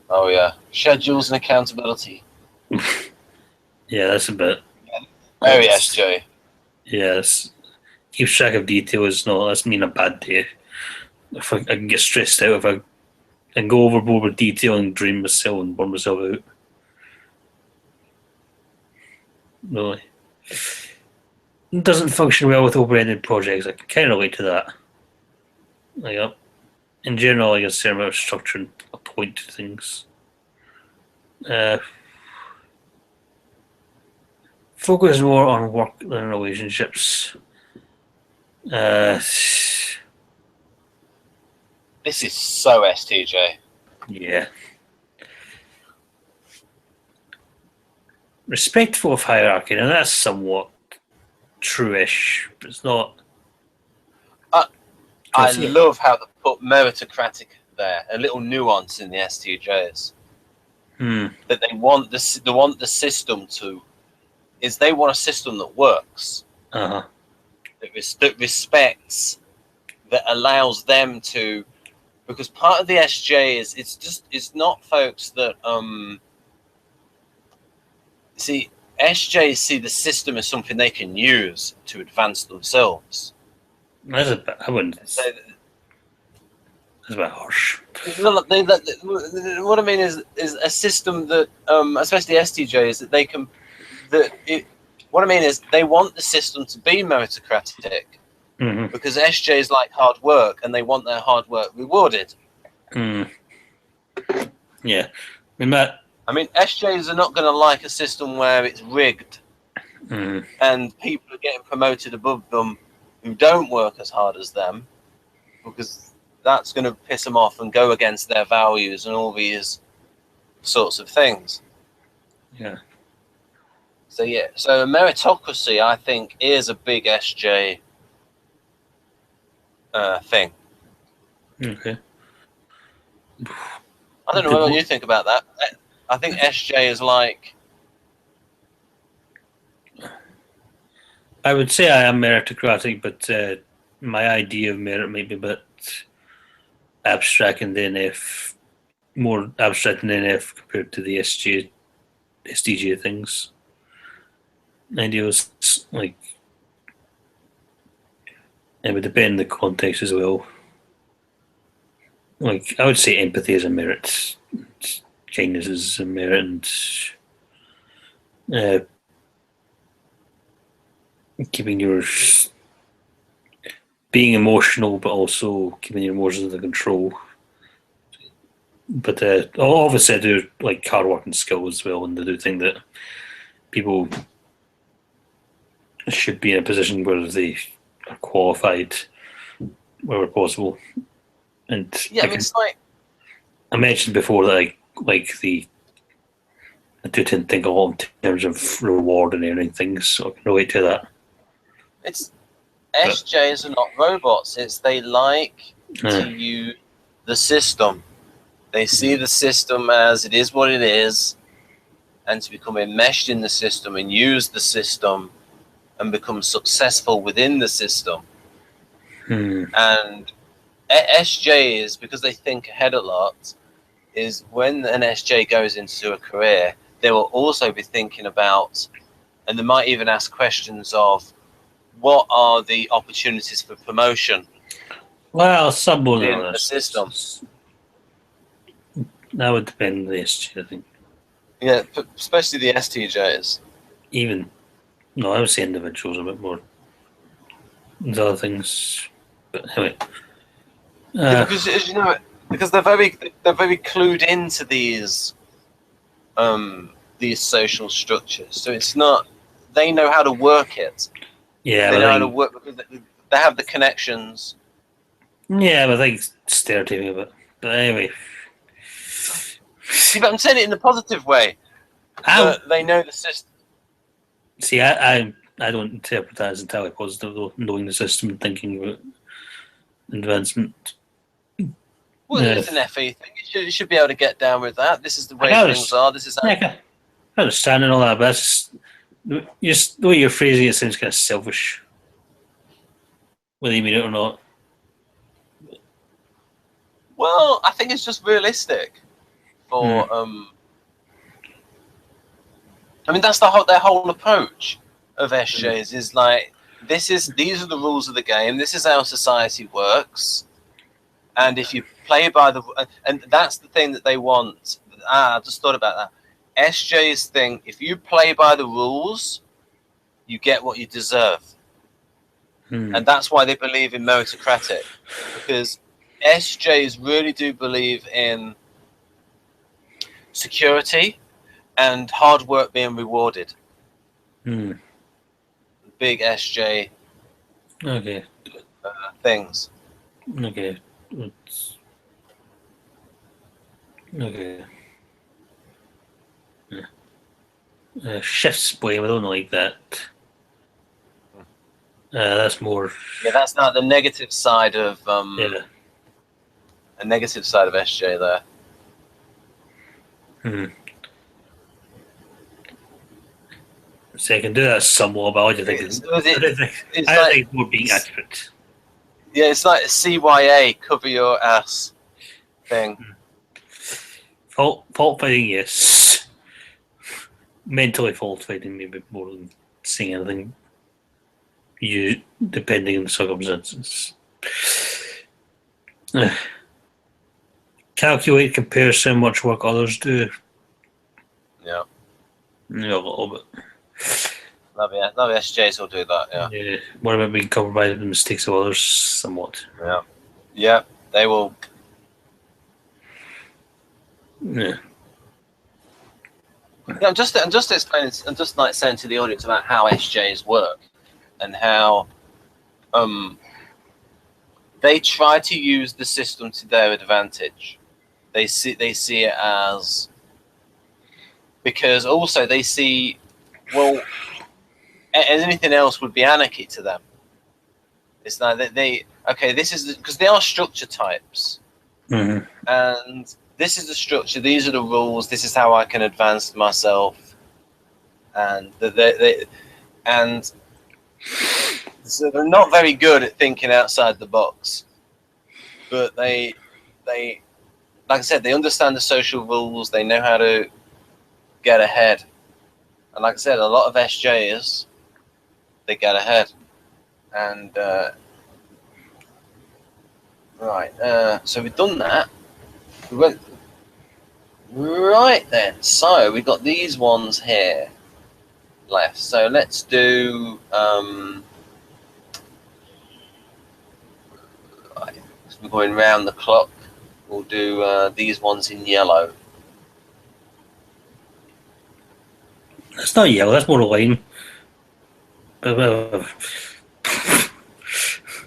Oh yeah, schedules and accountability. Yeah, that's a bit. Very SJ. Yes, keeps track of details. No, that's mean a bad day. If I can get stressed out, if I can go overboard with detail and drain myself and burn myself out. Really. It doesn't function well with open-ended projects. I can kind of relate to that. Like, in general, I guess a certain amount of structure and a point to things. Focus more on work than relationships. This is so STJ. Yeah. Respectful of hierarchy, and that's somewhat true-ish, but it's not. I love how they put meritocratic there. A little nuance in the STJs. That they want the system to. They want a system that works. That respects, that allows them to, because part of the SJ is it's not folks that see, SJs see the system as something they can use to advance themselves. I wouldn't. That's a bit harsh. What I mean is a system that, especially STJs, that they can. What I mean is they want the system to be meritocratic, because SJs like hard work and they want their hard work rewarded. Yeah, I mean, SJs are not going to like a system where it's rigged and people are getting promoted above them who don't work as hard as them, because that's going to piss them off and go against their values and all these sorts of things. Yeah. So meritocracy, I think, is a big SJ thing. Okay. I don't know what you think about that. I think SJ is like. I would say I am meritocratic, but my idea of merit might be a bit abstract in the NF, more abstract in the NF compared to the SDJ things. Ideals, like, it would depend on the context as well. Like, I would say empathy is a merit, kindness is a merit, and keeping your being emotional, but also keeping your emotions under control. But obviously, I do like hard work and skill as well, and I do think that people should be in a position where they are qualified wherever possible. And yeah, I mean, it's like I mentioned before that I do tend to think a lot in terms of reward and earning things, so I can relate to that. It's SJs are not robots. It's they like to use the system. They see the system as it is what it is, and to become enmeshed in the system and use the system and become successful within the system. And SJs, because they think ahead a lot, is when an SJ goes into a career, they will also be thinking about, and they might even ask questions of, what are the opportunities for promotion? Well, some of in the system. That would depend on the SJ, I think. Yeah, especially the STJs. Even, no, I would say individuals a bit more than other things. But anyway. Because as you know, because they're very clued into these social structures. So it's not, they know how to work it. Yeah, they know how to work because they have the connections. Yeah, but I think stereotyping a bit. But anyway. See, but I'm saying it in a positive way. They know the system. See, I don't interpret that as entirely positive, though, knowing the system and thinking about advancement. Well, it's an FE thing. You should be able to get down with that. This is the way things are. This is how. I understand and all that, but that's just the way you're phrasing it sounds kind of selfish, whether you mean it or not. Well, I think it's just realistic. For I mean, that's their whole approach of SJs is like, these are the rules of the game. This is how society works, and if you play by and that's the thing that they want. I just thought about that. SJs think if you play by the rules, you get what you deserve, and that's why they believe in meritocratic, because SJs really do believe in security and hard work being rewarded. Big SJ things. Okay. Shifts blame, I don't like that. That's more. Yeah, that's not the negative side of a negative side of SJ there. So I can do that somewhat, but I just think I think more being accurate. Yeah, it's like a CYA, cover your ass thing. Fault finding, yes. Mentally fault finding, maybe more than saying anything. You depending on the circumstances. Calculate, compare so much work others do. Yeah. Yeah, a little bit. Love SJs will do that, Yeah. What about being covered by the mistakes of others somewhat? Yeah. Yeah, they will. Yeah. I'm just explaining, I'm just like saying to the audience about how SJs work and how they try to use the system to their advantage. They see it as, because also they see, well, anything else would be anarchy to them. It's like this is because they are structure types, and this is the structure. These are the rules. This is how I can advance myself, and so they're not very good at thinking outside the box, but they they, like I said, they understand the social rules. They know how to get ahead. And like I said, a lot of SJs, they get ahead. And so we've done that. We went right then. So we've got these ones here left. So let's do. Right, so we're going round the clock. We'll do these ones in yellow. That's not yellow. That's more lime.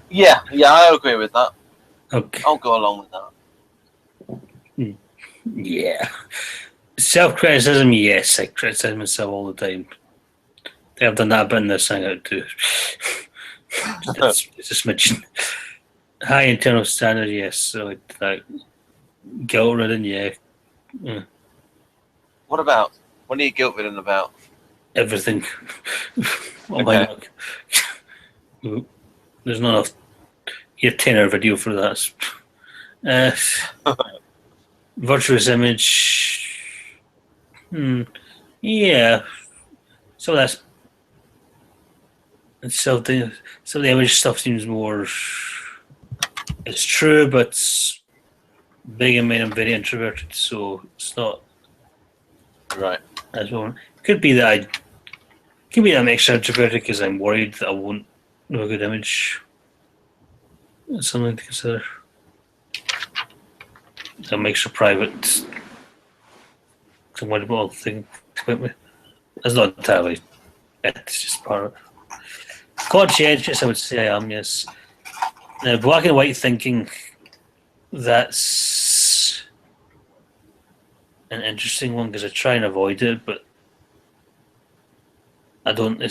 Yeah, I agree with that. Okay. I'll go along with that. Yeah. Self-criticism, yes. I criticize myself all the time. I think I've done that a bit in this hangout too. It's a smidgen. High internal standard, yes. So like that. Guilt-ridden, yeah. What about? What are you guilt-ridden about? Everything. Okay. There's not enough. Your 10-hour video for that. Virtuous image. Yeah. So that's. So the image stuff seems more. It's true, but it's big and mean I'm very introverted, so it's not. Right. As well. Could be that I'm extra introverted because I'm worried that I won't know a good image. That's something to consider. I'm extra private. So I'm worried about all the things about me. That's not entirely. It's just part of it. Conscientious, I would say I am, yes. Now, black and white thinking, that's an interesting one because I try and avoid it, but I don't.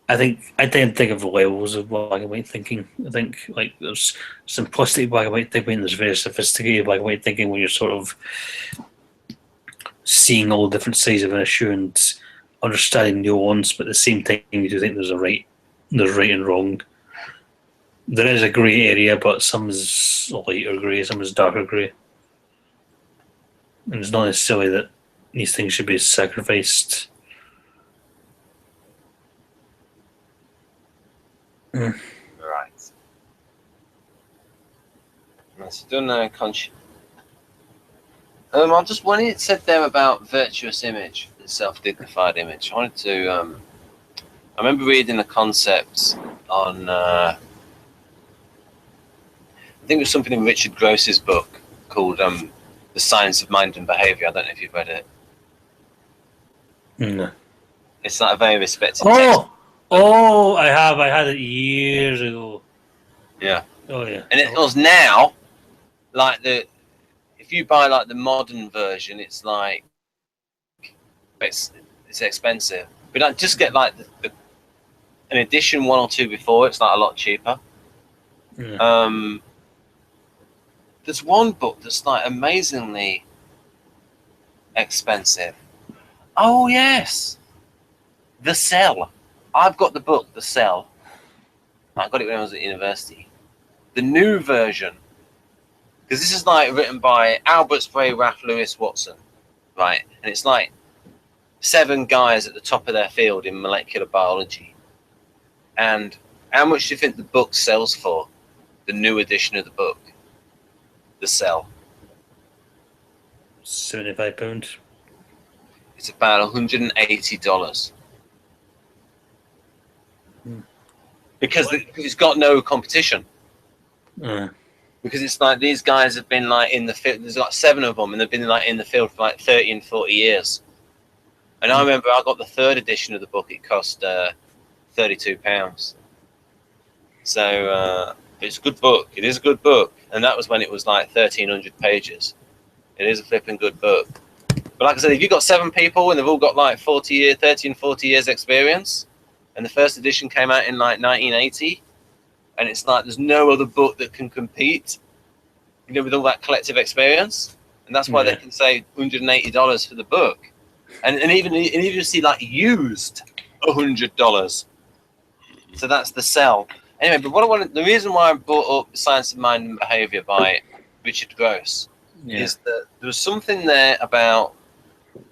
I tend to think of levels of black and white thinking. I think like there's simplistic black and white thinking, there's very sophisticated black and white thinking when you're sort of seeing all different sides of an issue and understanding nuance, but at the same time you do think there's right and wrong. There is a grey area, but some is lighter grey, some is darker grey. And it's not necessarily that these things should be sacrificed. Right. So done conscious. I just when it said there about virtuous image and self-dignified image, I wanted to. I remember reading a concept on. I think it was something in Richard Gross's book called "The Science of Mind and Behavior." I don't know if you've read it. No. It's like a very respected text. Oh, I have. I had it years ago. Yeah. Oh, yeah. And it was now, like if you buy like the modern version, it's like it's expensive. But I just get like an edition 1 or 2 before. It's like a lot cheaper. Yeah. There's one book that's like amazingly expensive. Oh yes, The Cell. I've got the book, The Cell. I got it when I was at university. The new version, because this is like written by Albert Spray, Ralph Lewis Watson, right? And it's like 7 guys at the top of their field in molecular biology. And how much do you think the book sells for? The new edition of the book, The Cell. £75. It's about $180. Because it's got no competition. Because it's like these guys have been like in the field. There's like 7 of them, and they've been like in the field for like 30 and 40 years. And I remember I got the 3rd edition of the book. It cost £32. So it's a good book. It is a good book, and that was when it was like 1,300 pages. It is a flipping good book. But like I said, if you've got 7 people and they've all got like 30 and 40 years experience, and the first edition came out in like 1980, and it's like there's no other book that can compete, you know, with all that collective experience, and that's why they can say $180 for the book, and even you see like used $100. So that's The Cell, Anyway, but what I wanted, the reason why I brought up Science of Mind and Behavior by Richard Gross is that there was something there about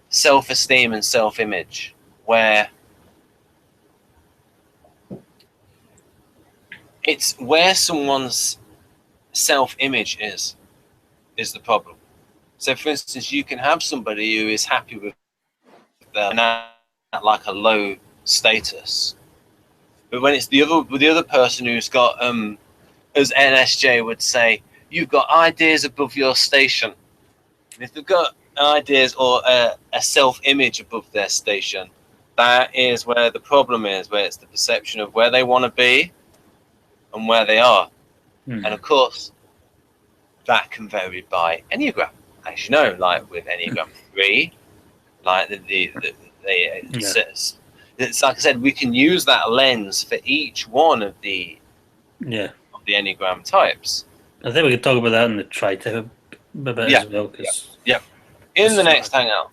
self-esteem and self-image where it's where someone's self-image is the problem. So, for instance, you can have somebody who is happy with their at like a low status, but when it's the other person who's got as NSJ would say, you've got ideas above your station. And if they've got ideas or a self-image above their station, that is where the problem is, where it's the perception of where they want to be and where they are. And of course, that can vary by Enneagram. As you know, like with Enneagram 3, like it's like I said, we can use that lens for each one of the Enneagram types. I think we could talk about that in the tri-type a bit as well. In the next hangout.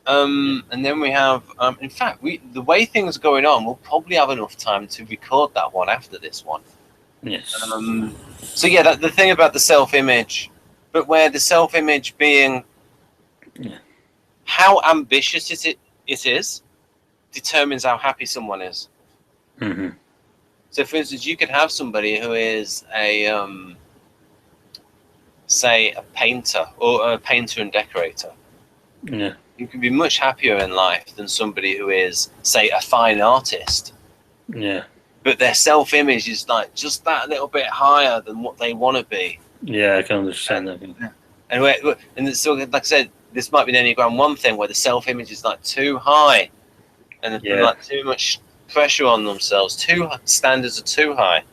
And then we have, in fact, the way things are going on, we'll probably have enough time to record that one after this one. Yes. So yeah, the thing about the self-image, but where the self-image being how ambitious it is determines how happy someone is. Mm-hmm. So, for instance, you could have somebody who is say a painter or a painter and decorator. Yeah. You can be much happier in life than somebody who is, say, a fine artist. Yeah. But their self-image is like just that little bit higher than what they want to be. Yeah, I can understand that. And so, like I said, this might be an Enneagram 1 thing where the self-image is like too high, and like too much pressure on themselves. Standards are too high.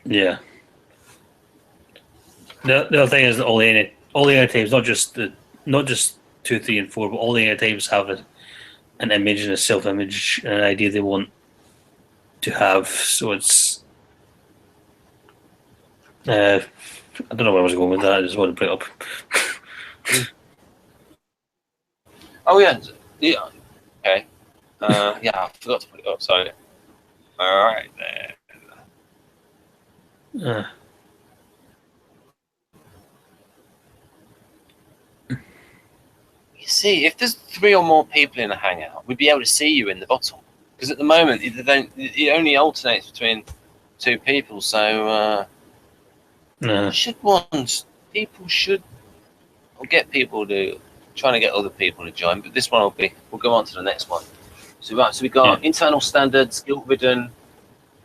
Yeah. The other thing is that all the Enneatypes, not just 2, 3, and 4, but all the Enneatypes have an image and a self-image and an idea they want to have. So it's I don't know where I was going with that. I just wanted to bring it up. Oh yeah. Okay. I forgot to put it up. Sorry. All right there. You see, if there's 3 or more people in a hangout, we'd be able to see you in the bottom. Because at the moment, it only alternates between 2 people. So people should get people to trying to get other people to join. But this one we'll go on to the next one. So we got internal standards, guilt-ridden,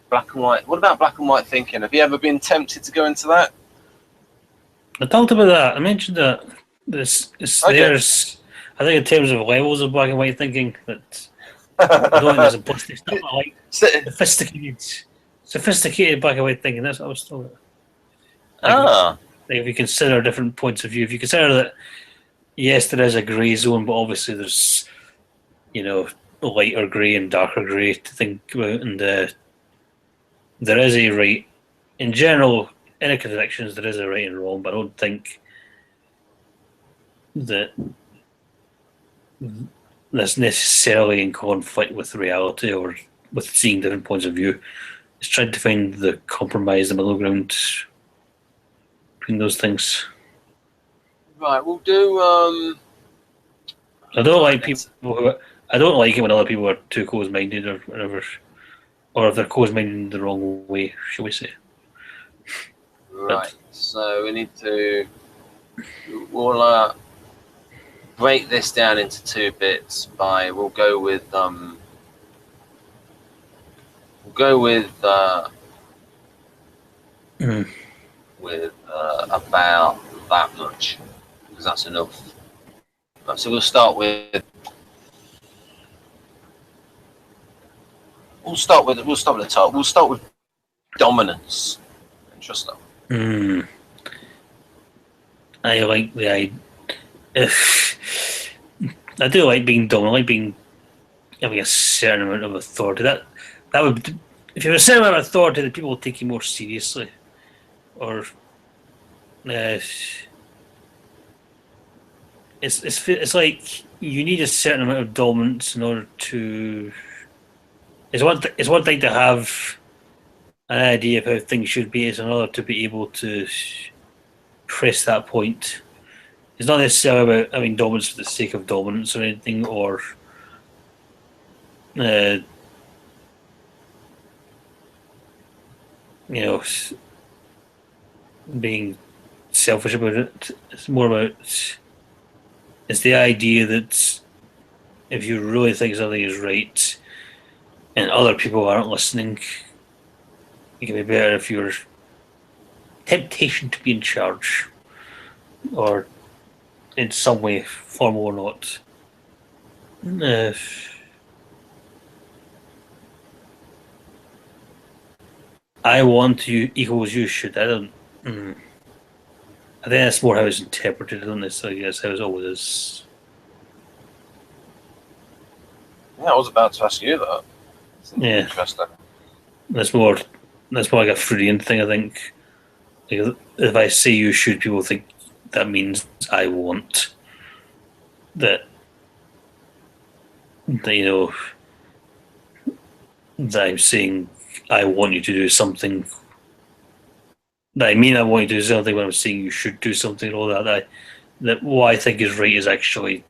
black and white. What about black and white thinking? Have you ever been tempted to go into that? I talked about that. I mentioned that there's I think in terms of levels of black and white thinking, that I don't think there's a plastic stuff like sophisticated black and white thinking. That's what I was talking about. Like if you consider different points of view, if you consider that, yes, there is a grey zone, but obviously there's, lighter grey and darker grey to think about, and there is a right, in general, in a contradictions, there is a right and wrong, but I don't think that that's necessarily in conflict with reality or with seeing different points of view. It's trying to find the compromise, the middle ground between those things. Right, we'll do. I don't like I don't like it when other people are too close-minded or whatever, or if they're close-minded in the wrong way, shall we say? Right. So we need to. We'll break this down into 2 bits. We'll go with about that much, because that's enough. Right, so we'll start with the top. We'll start with dominance. Interesting. I like the idea. I do like being dominant. I like having a certain amount of authority. That would, if you have a certain amount of authority, then people will take you more seriously. Or it's like you need a certain amount of dominance in order to. It's one thing to have an idea of how things should be is another to be able to press that point. It's not necessarily about having dominance for the sake of dominance or anything, or being selfish about it. It's more about it's the idea that if you really think something is right and other people aren't listening, it can be better if your temptation to be in charge, or in some way, formal or not. I want you equals you should. I don't. I think that's more how it's interpreted, isn't it? So I guess how it always is. Yeah, I was about to ask you that. Yeah, interesting. That's more like a Freudian thing, I think. Like, if I say you should, people think that means I want. That that I'm saying I want you to do something. That I mean I want you to do something when I'm saying you should do something and all that. That what I think is right is actually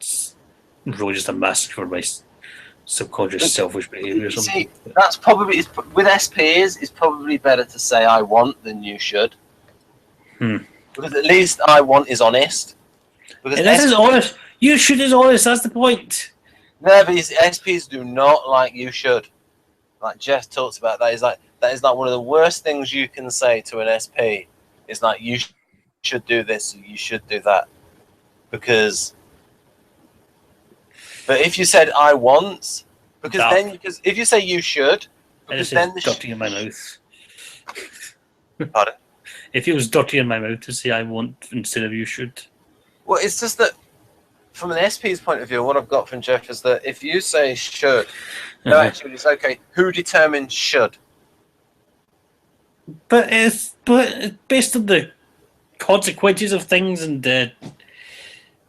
really just a mask for my subconscious selfish behaviour or something. See, that's probably with SPs. It's probably better to say I want than you should, because at least I want is honest. Because and this is honest. You should is honest. That's the point. No, but SPs do not like you should. Like Jeff talks about that is like one of the worst things you can say to an SP. Is like you should do this, you should do that, because. But if you said I want, because if you say you should, because then the dirty in my mouth. Pardon? It feels dirty in my mouth to say I want instead of you should. Well, it's just that from an SP's point of view, what I've got from Jeff is that if you say should, no, actually it's okay. Who determines should? But it's based on the consequences of things and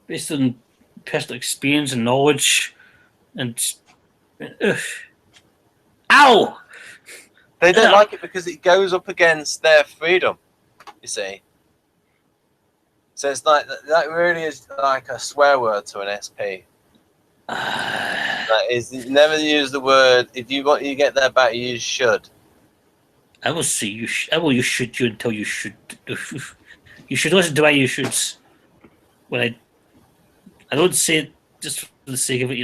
based on personal experience and knowledge and ow! They don't like it because it goes up against their freedom, you see. So it's like that really is like a swear word to an SP. That is, never use the word. If you get that back, you use should. I will see you. I will use should you until you should. You should listen to my you shoulds. When I don't say it just for the sake of it,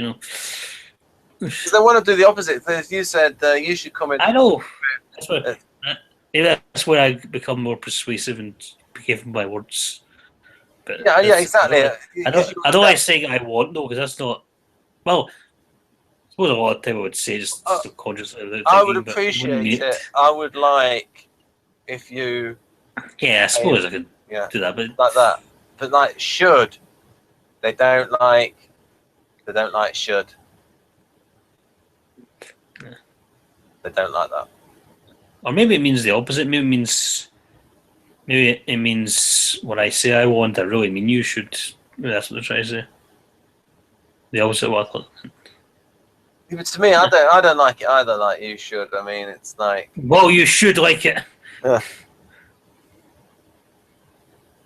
Because they want to do the opposite. If you said you should come in, I know. That's where I become more persuasive and give my words. But yeah, exactly. I don't like saying I want though, because that's not. Well, I suppose a lot of time I would say just subconsciously. I would appreciate it. I would like if you. Yeah, I suppose I could do that, but like that. But like should, they don't like should. Yeah. They don't like that. Or maybe it means the opposite. Maybe it means when I say I want, I really mean you should. Maybe that's what they're trying to say. The opposite of what I thought. Yeah, but to me, I don't like it either. Like you should. I mean, it's like. Well, you should like it.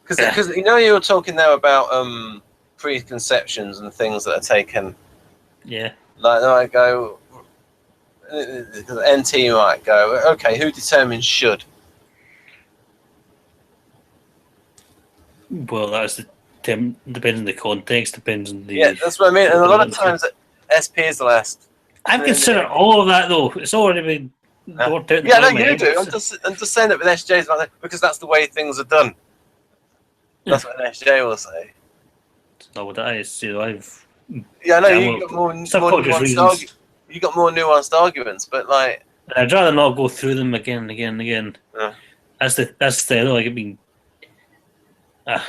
Because you were talking there about preconceptions and things that are taken. Yeah. Like I go. NT might go. Okay, who determines should? Well, depends on the context. Depends on the. Yeah, that's what I mean. And a lot of times, SPs will ask. I've considered all of that though. It's already been worked out. Yeah, no, you do. I'm just saying it with SJs like that because that's the way things are done. That's what an SJ will say. It's not what I say. Yeah, no, you got more nuanced you got more nuanced arguments, but like. I'd rather not go through them again and again and again. Yeah. That's the I don't like it being. I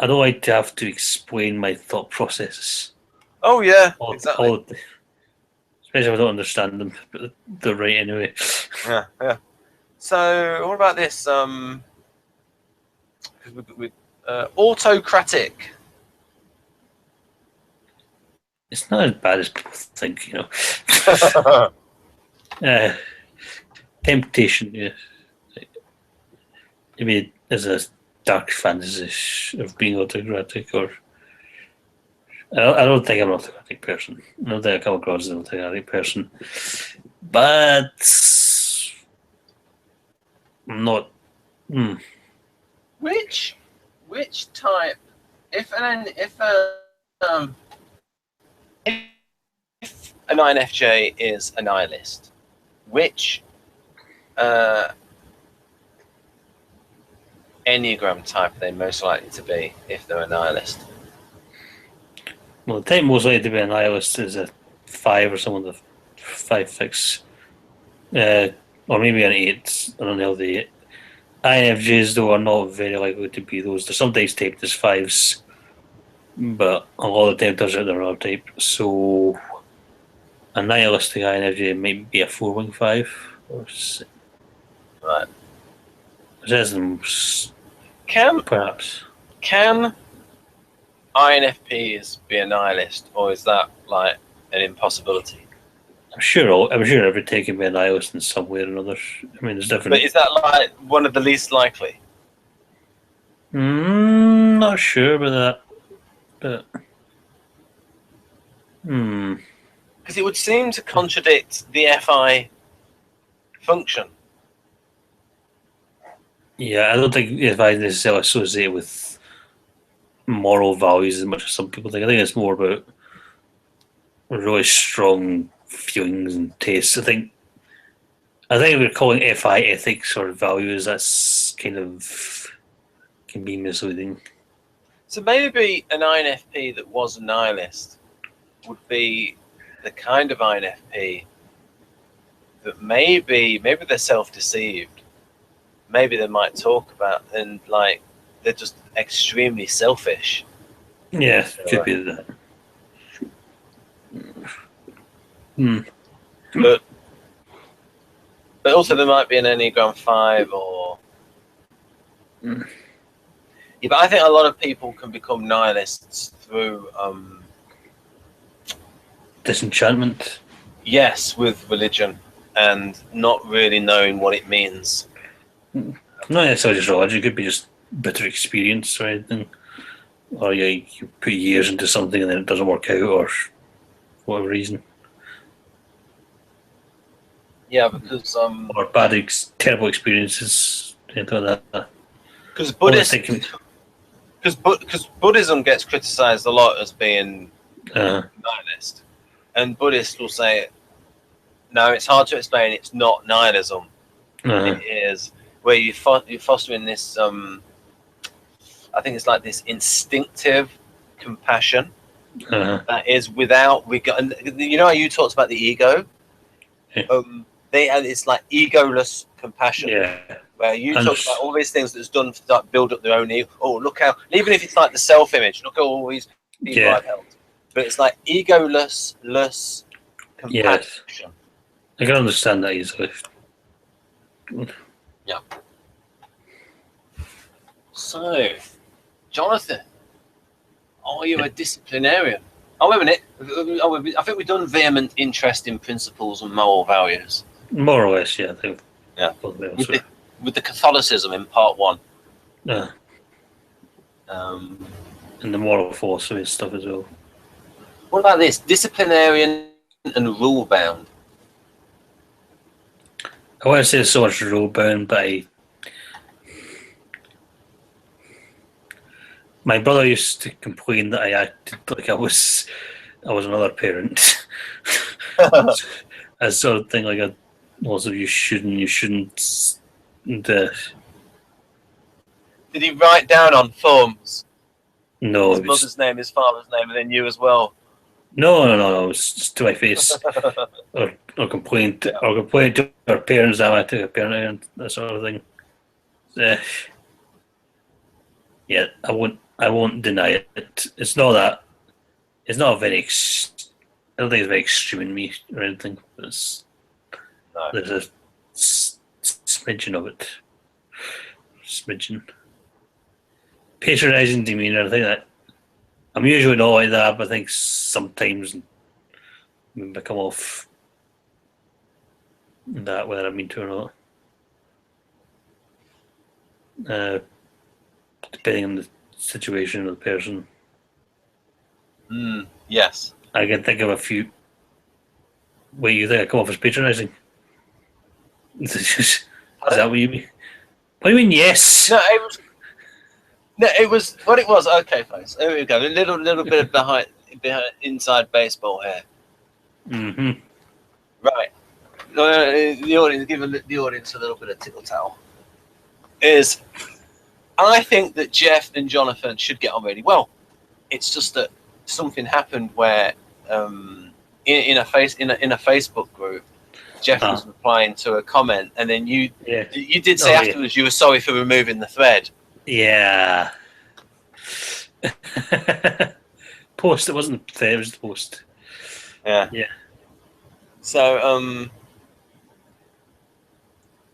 don't like to have to explain my thought processes. Oh yeah, exactly. Especially if I don't understand them, but they're right anyway. Yeah. So what about this? Autocratic. It's not as bad as people think, Temptation, yeah. Maybe there's a dark fantasy of being autocratic, or I don't think I'm an autocratic person. I don't think I come across as an autocratic person, but I'm not. Which type? If an INFJ is a nihilist, which Enneagram type are they most likely to be if they're a nihilist? Well, the type most likely to be a nihilist is a 5 or someone with 5-6, or maybe an 8, an unhealthy 8. INFJs, though, are not very likely to be those. They're sometimes typed as 5s, but a lot of the time turns out they're another type. So a nihilistic INFJ might be a 4-wing 5 or 6. Right. Perhaps. Can INFPs be a nihilist, or is that like an impossibility? I'm sure every take can be a nihilist in some way or another. I mean, there's different. But is that like one of the least likely? Not sure about that. But because it would seem to contradict the FI function. Yeah, I don't think FI necessarily associate with moral values as much as some people think. I think it's more about really strong feelings and tastes. I think if we're calling FI ethics or values, that's kind of can be misleading. So maybe an INFP that was a nihilist would be the kind of INFP that maybe they're self-deceived. Maybe they might talk about and like they're just extremely selfish. Yeah, could be that. But also there might be an Enneagram 5 or... Yeah, but I think a lot of people can become nihilists through... disenchantment. Yes, with religion and not really knowing what it means. Not necessarily just religion, it could be just bitter experience or anything. Or you put years into something and then it doesn't work out, or for whatever reason. Yeah, because or bad, terrible experiences, anything like that. Because Buddhism gets criticised a lot as being nihilist, and Buddhists will say, "No, it's hard to explain. It's not nihilism. It is where you're fostering this. I think it's like this instinctive compassion that is without regard. You know how you talked about the ego? Yeah. It's like egoless compassion. Yeah. Where you talk about all these things that's done to like, build up their own ego. Oh, look how, even if it's like the self-image, look at all these people I've helped. But it's like egoless compassion. Yes. I can understand that easily. Yeah. So, Jonathan, are you a disciplinarian? Oh, wait a minute. I think we've done vehement interest in principles and moral values. More or less, yeah. I think. Yeah. With the Catholicism in part 1. Yeah. And the moral philosophy stuff as well. What about this? Disciplinarian and rule bound. I wouldn't say so much rule bound, but my brother used to complain that I acted like I was another parent. That sort of thing, like lots of you shouldn't. Did he write down on forms? No. His mother's name, his father's name, and then you as well. No. It was just to my face. or complain to our parents that I took a parent and that sort of thing. Yeah, I won't deny it. It's not that. It's not very. I don't think it's very extreme in me or anything. There's a smidgen of it. Patronizing demeanor. I think that I'm usually not like that, but I think sometimes I come off that, whether I mean to or not. Depending on the situation or the person. Yes. I can think of a few. Wait, you think I come off as patronising? Is that what you mean? What do you mean, yes? No, it was what it was. Okay, folks. There we go. A little bit of behind inside baseball here. Mm-hmm. Right. The audience, give the audience a little bit of tickle tattle. I think that Jeff and Jonathan should get on really well. It's just that something happened where in a Facebook group, Jeff was replying to a comment, and then you did say afterwards you were sorry for removing the thread. Yeah. Post. It wasn't the thread. It was the post. Yeah. Yeah. So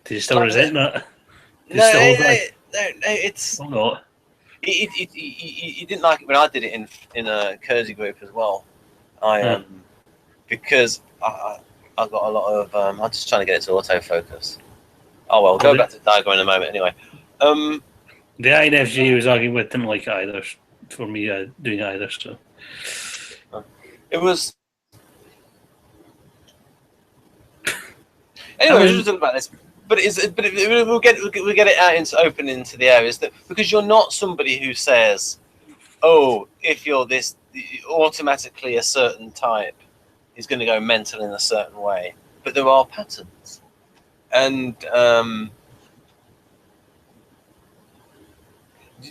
did you still resent that? No, it's not. He didn't like it when I did it in a Kersey group as well. Because I got a lot of I'm just trying to get it to autofocus. Oh well, go back to the diagram in a moment anyway. The INFJ was arguing with didn't like it either for me doing it either. So it was anyway. We'll talk about this. But we'll get it out into open into the areas that because you're not somebody who says, "Oh, if you're this, automatically a certain type is going to go mental in a certain way." But there are patterns, and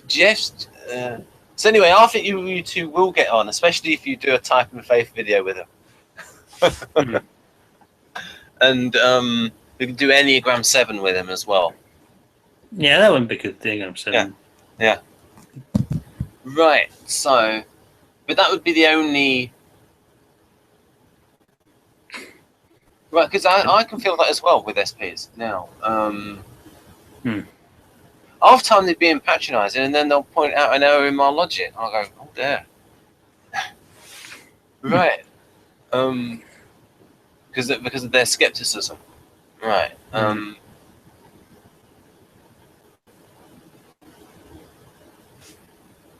just so anyway, I think you two will get on, especially if you do a type and faith video with him, and we can do Enneagram 7 with him as well. Yeah, that wouldn't be a good thing. Enneagram 7. Yeah. Right. So, but that would be the only. Right, because I can feel that as well with SPs now. Half time they're being patronising, and then they'll point out an error in my logic. I'll go, oh dear. Right. Because of their skepticism. Right.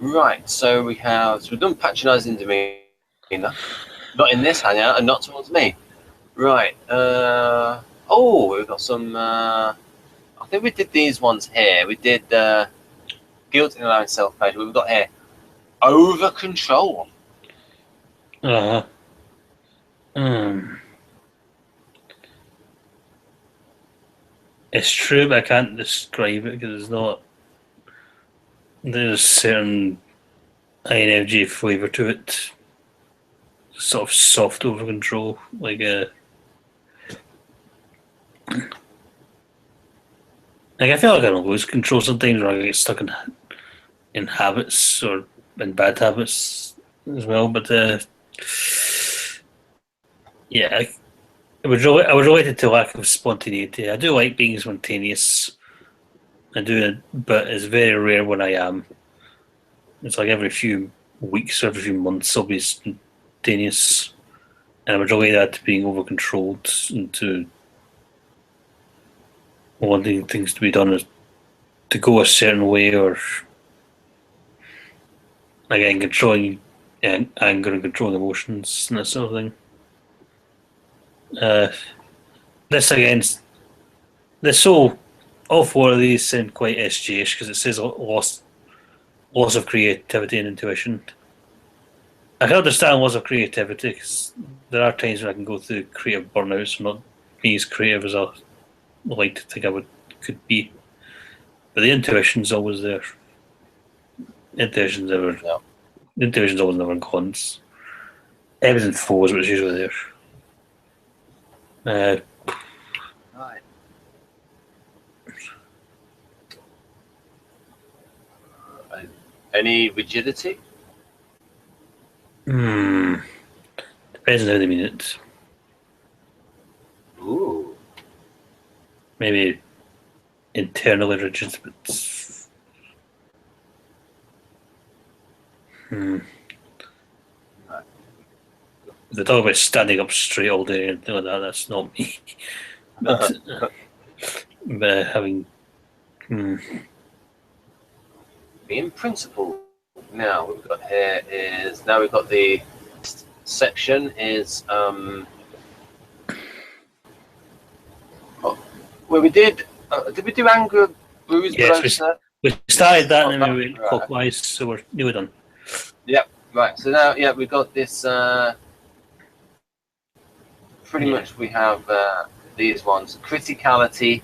Right. So we've done patronising demeanour, not in this hangout, and not towards me. Right. We've got some. I think we did these ones here. We did guilt in allowing self-page. We've got here over control. It's true, but I can't describe it because it's not. There's a certain INFJ flavour to it. Sort of soft over control, like I feel like I don't lose control sometimes, or I get stuck in habits or in bad habits as well. But yeah, I would relate it to lack of spontaneity. I do like being spontaneous. I do, but it's very rare when I am. It's like every few weeks or every few months I'll be spontaneous, and I would relate that to being over controlled and to wanting things to be done to go a certain way, or again controlling anger and controlling emotions and that sort of thing. All four of these sound quite SG-ish because it says loss of creativity and intuition. I can understand loss of creativity because there are times when I can go through creative burnouts, not being as creative as I like to think could be. But the intuition's always there. Intuition's always never gone. Everything falls, but it's usually there. Right. Any rigidity? Depends on how they mean it. Ooh. Maybe internally rigid, but They talk about standing up straight all day and anything like that. That's not me. But having in principle, now we've got here is now we've got the section is where we did we do anger, bruise, yes, we started that and then we went clockwise, so we're nearly done. Yep. Right. So now, yeah, we've got this. Pretty much, we have these ones: criticality,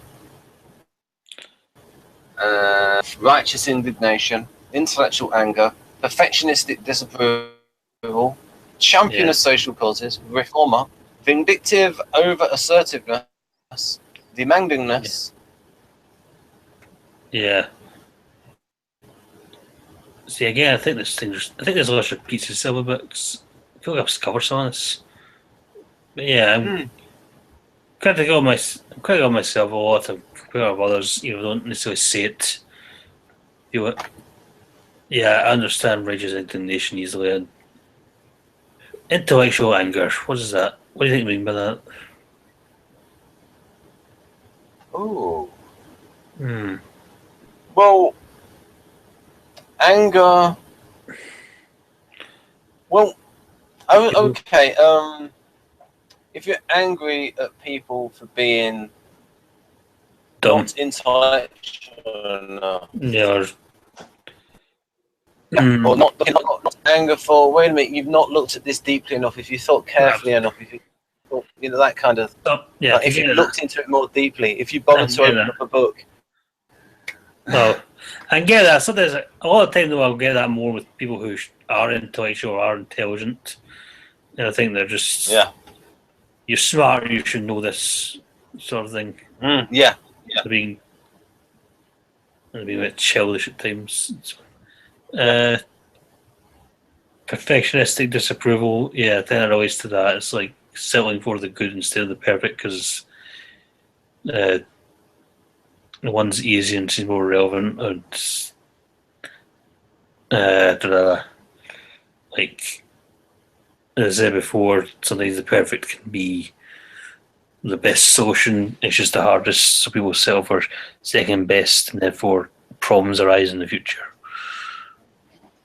righteous indignation, intellectual anger, perfectionistic disapproval, champion of social causes, reformer, vindictive over assertiveness, demandingness. Yeah. See, again, I think there's a lot of repeats of silver books. I feel like I've covered some of this. But yeah, I'm critical of myself a lot. I'm critical of others, don't necessarily say it. Yeah, I understand righteous indignation easily. And intellectual anger, what is that? What do you think you mean by that? Oh. Well, anger. Well, okay. If you're angry at people for being dumb, not intellectual enough, or not anger for, wait a minute, you've not looked at this deeply enough. If you thought carefully enough, if you thought, that kind of. If you looked into it more deeply, if you bothered to open up a book. Well, I get that. So there's a lot of times though I'll get that more with people who are intellectual or are intelligent. And I think they're just you're smart, you should know this sort of thing. They're being a bit childish at times. Perfectionistic disapproval, I think that relates to that. It's like settling for the good instead of the perfect because the one's easy and seems more relevant. And like as I said before, sometimes the perfect can be the best solution. It's just the hardest, so people settle for second best, and therefore problems arise in the future,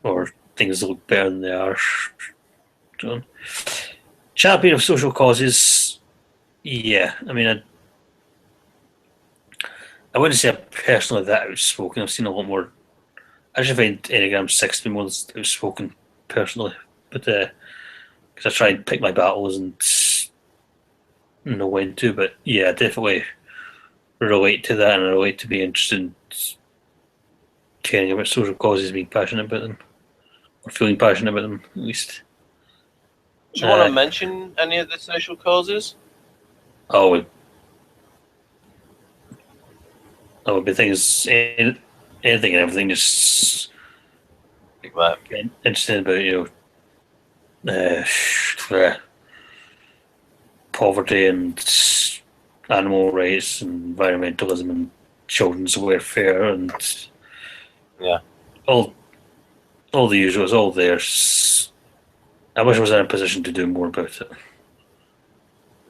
or things look better than they are. So, champion of social causes, I mean, I wouldn't say I'm personally that outspoken. I've seen a lot more. I actually find Enneagram 6 to be more outspoken personally, but because I try and pick my battles and know when to. But I definitely relate to that, and I relate to being interested in caring about social causes, being passionate about them, or feeling passionate about them at least. Do you want to mention any of the social causes? Would be things, anything and everything, just interested about poverty and animal rights and environmentalism and children's welfare and all the usual is all there. I wish I was in a position to do more about it.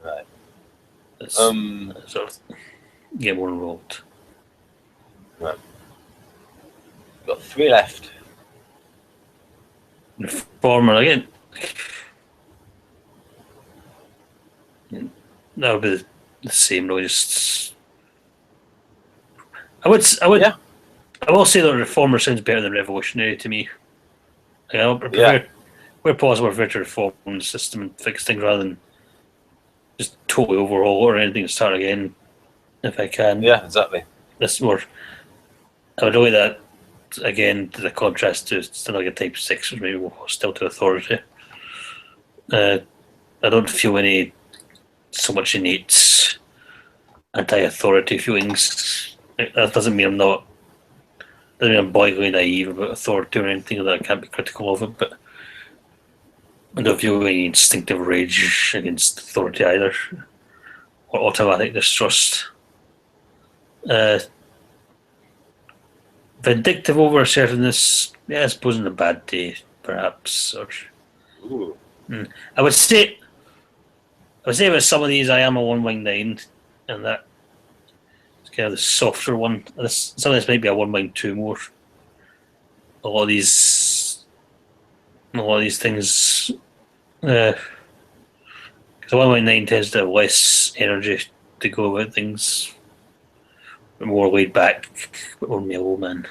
Right. Sort of get more involved. Right. We've got 3 left. Reformer again. That would be the same, really. Just I will say that reformer sounds better than revolutionary to me. I prefer, where possible, I prefer to reform the system and fix things rather than just totally overhaul or anything and start again if I can. Yeah, exactly. That's more. I would relate that again to the contrast to something like a type 6, which maybe more hostile to authority. I don't feel any so much innate anti-authority feelings. That doesn't mean I'm blatantly naive about authority or anything that I can't be critical of it, but I don't feel any instinctive rage against authority either, or automatic distrust. Vindictive over assertiveness, I suppose in a bad day, perhaps. I would say with some of these, I am a 119, and that is kind of the softer one. Some of this might be a 1.2 more. A lot of these things, because 1.9 tends to have less energy to go about things, but more laid back, but more mellow, man.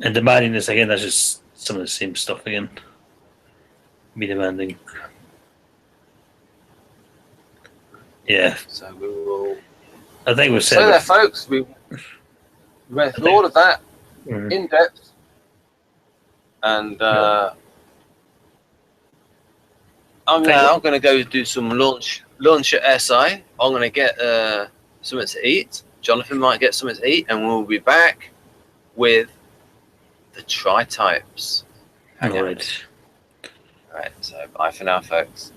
And demandiness again, that's just some of the same stuff again. Be demanding. Yeah. So we will. I think we've said. So there, folks, we went through all of that in depth, and I'm going to go do some lunch at SI. I'm going to get something to eat. Jonathan might get something to eat, and we'll be back with the tri-types. All right. All right. So bye for now, folks.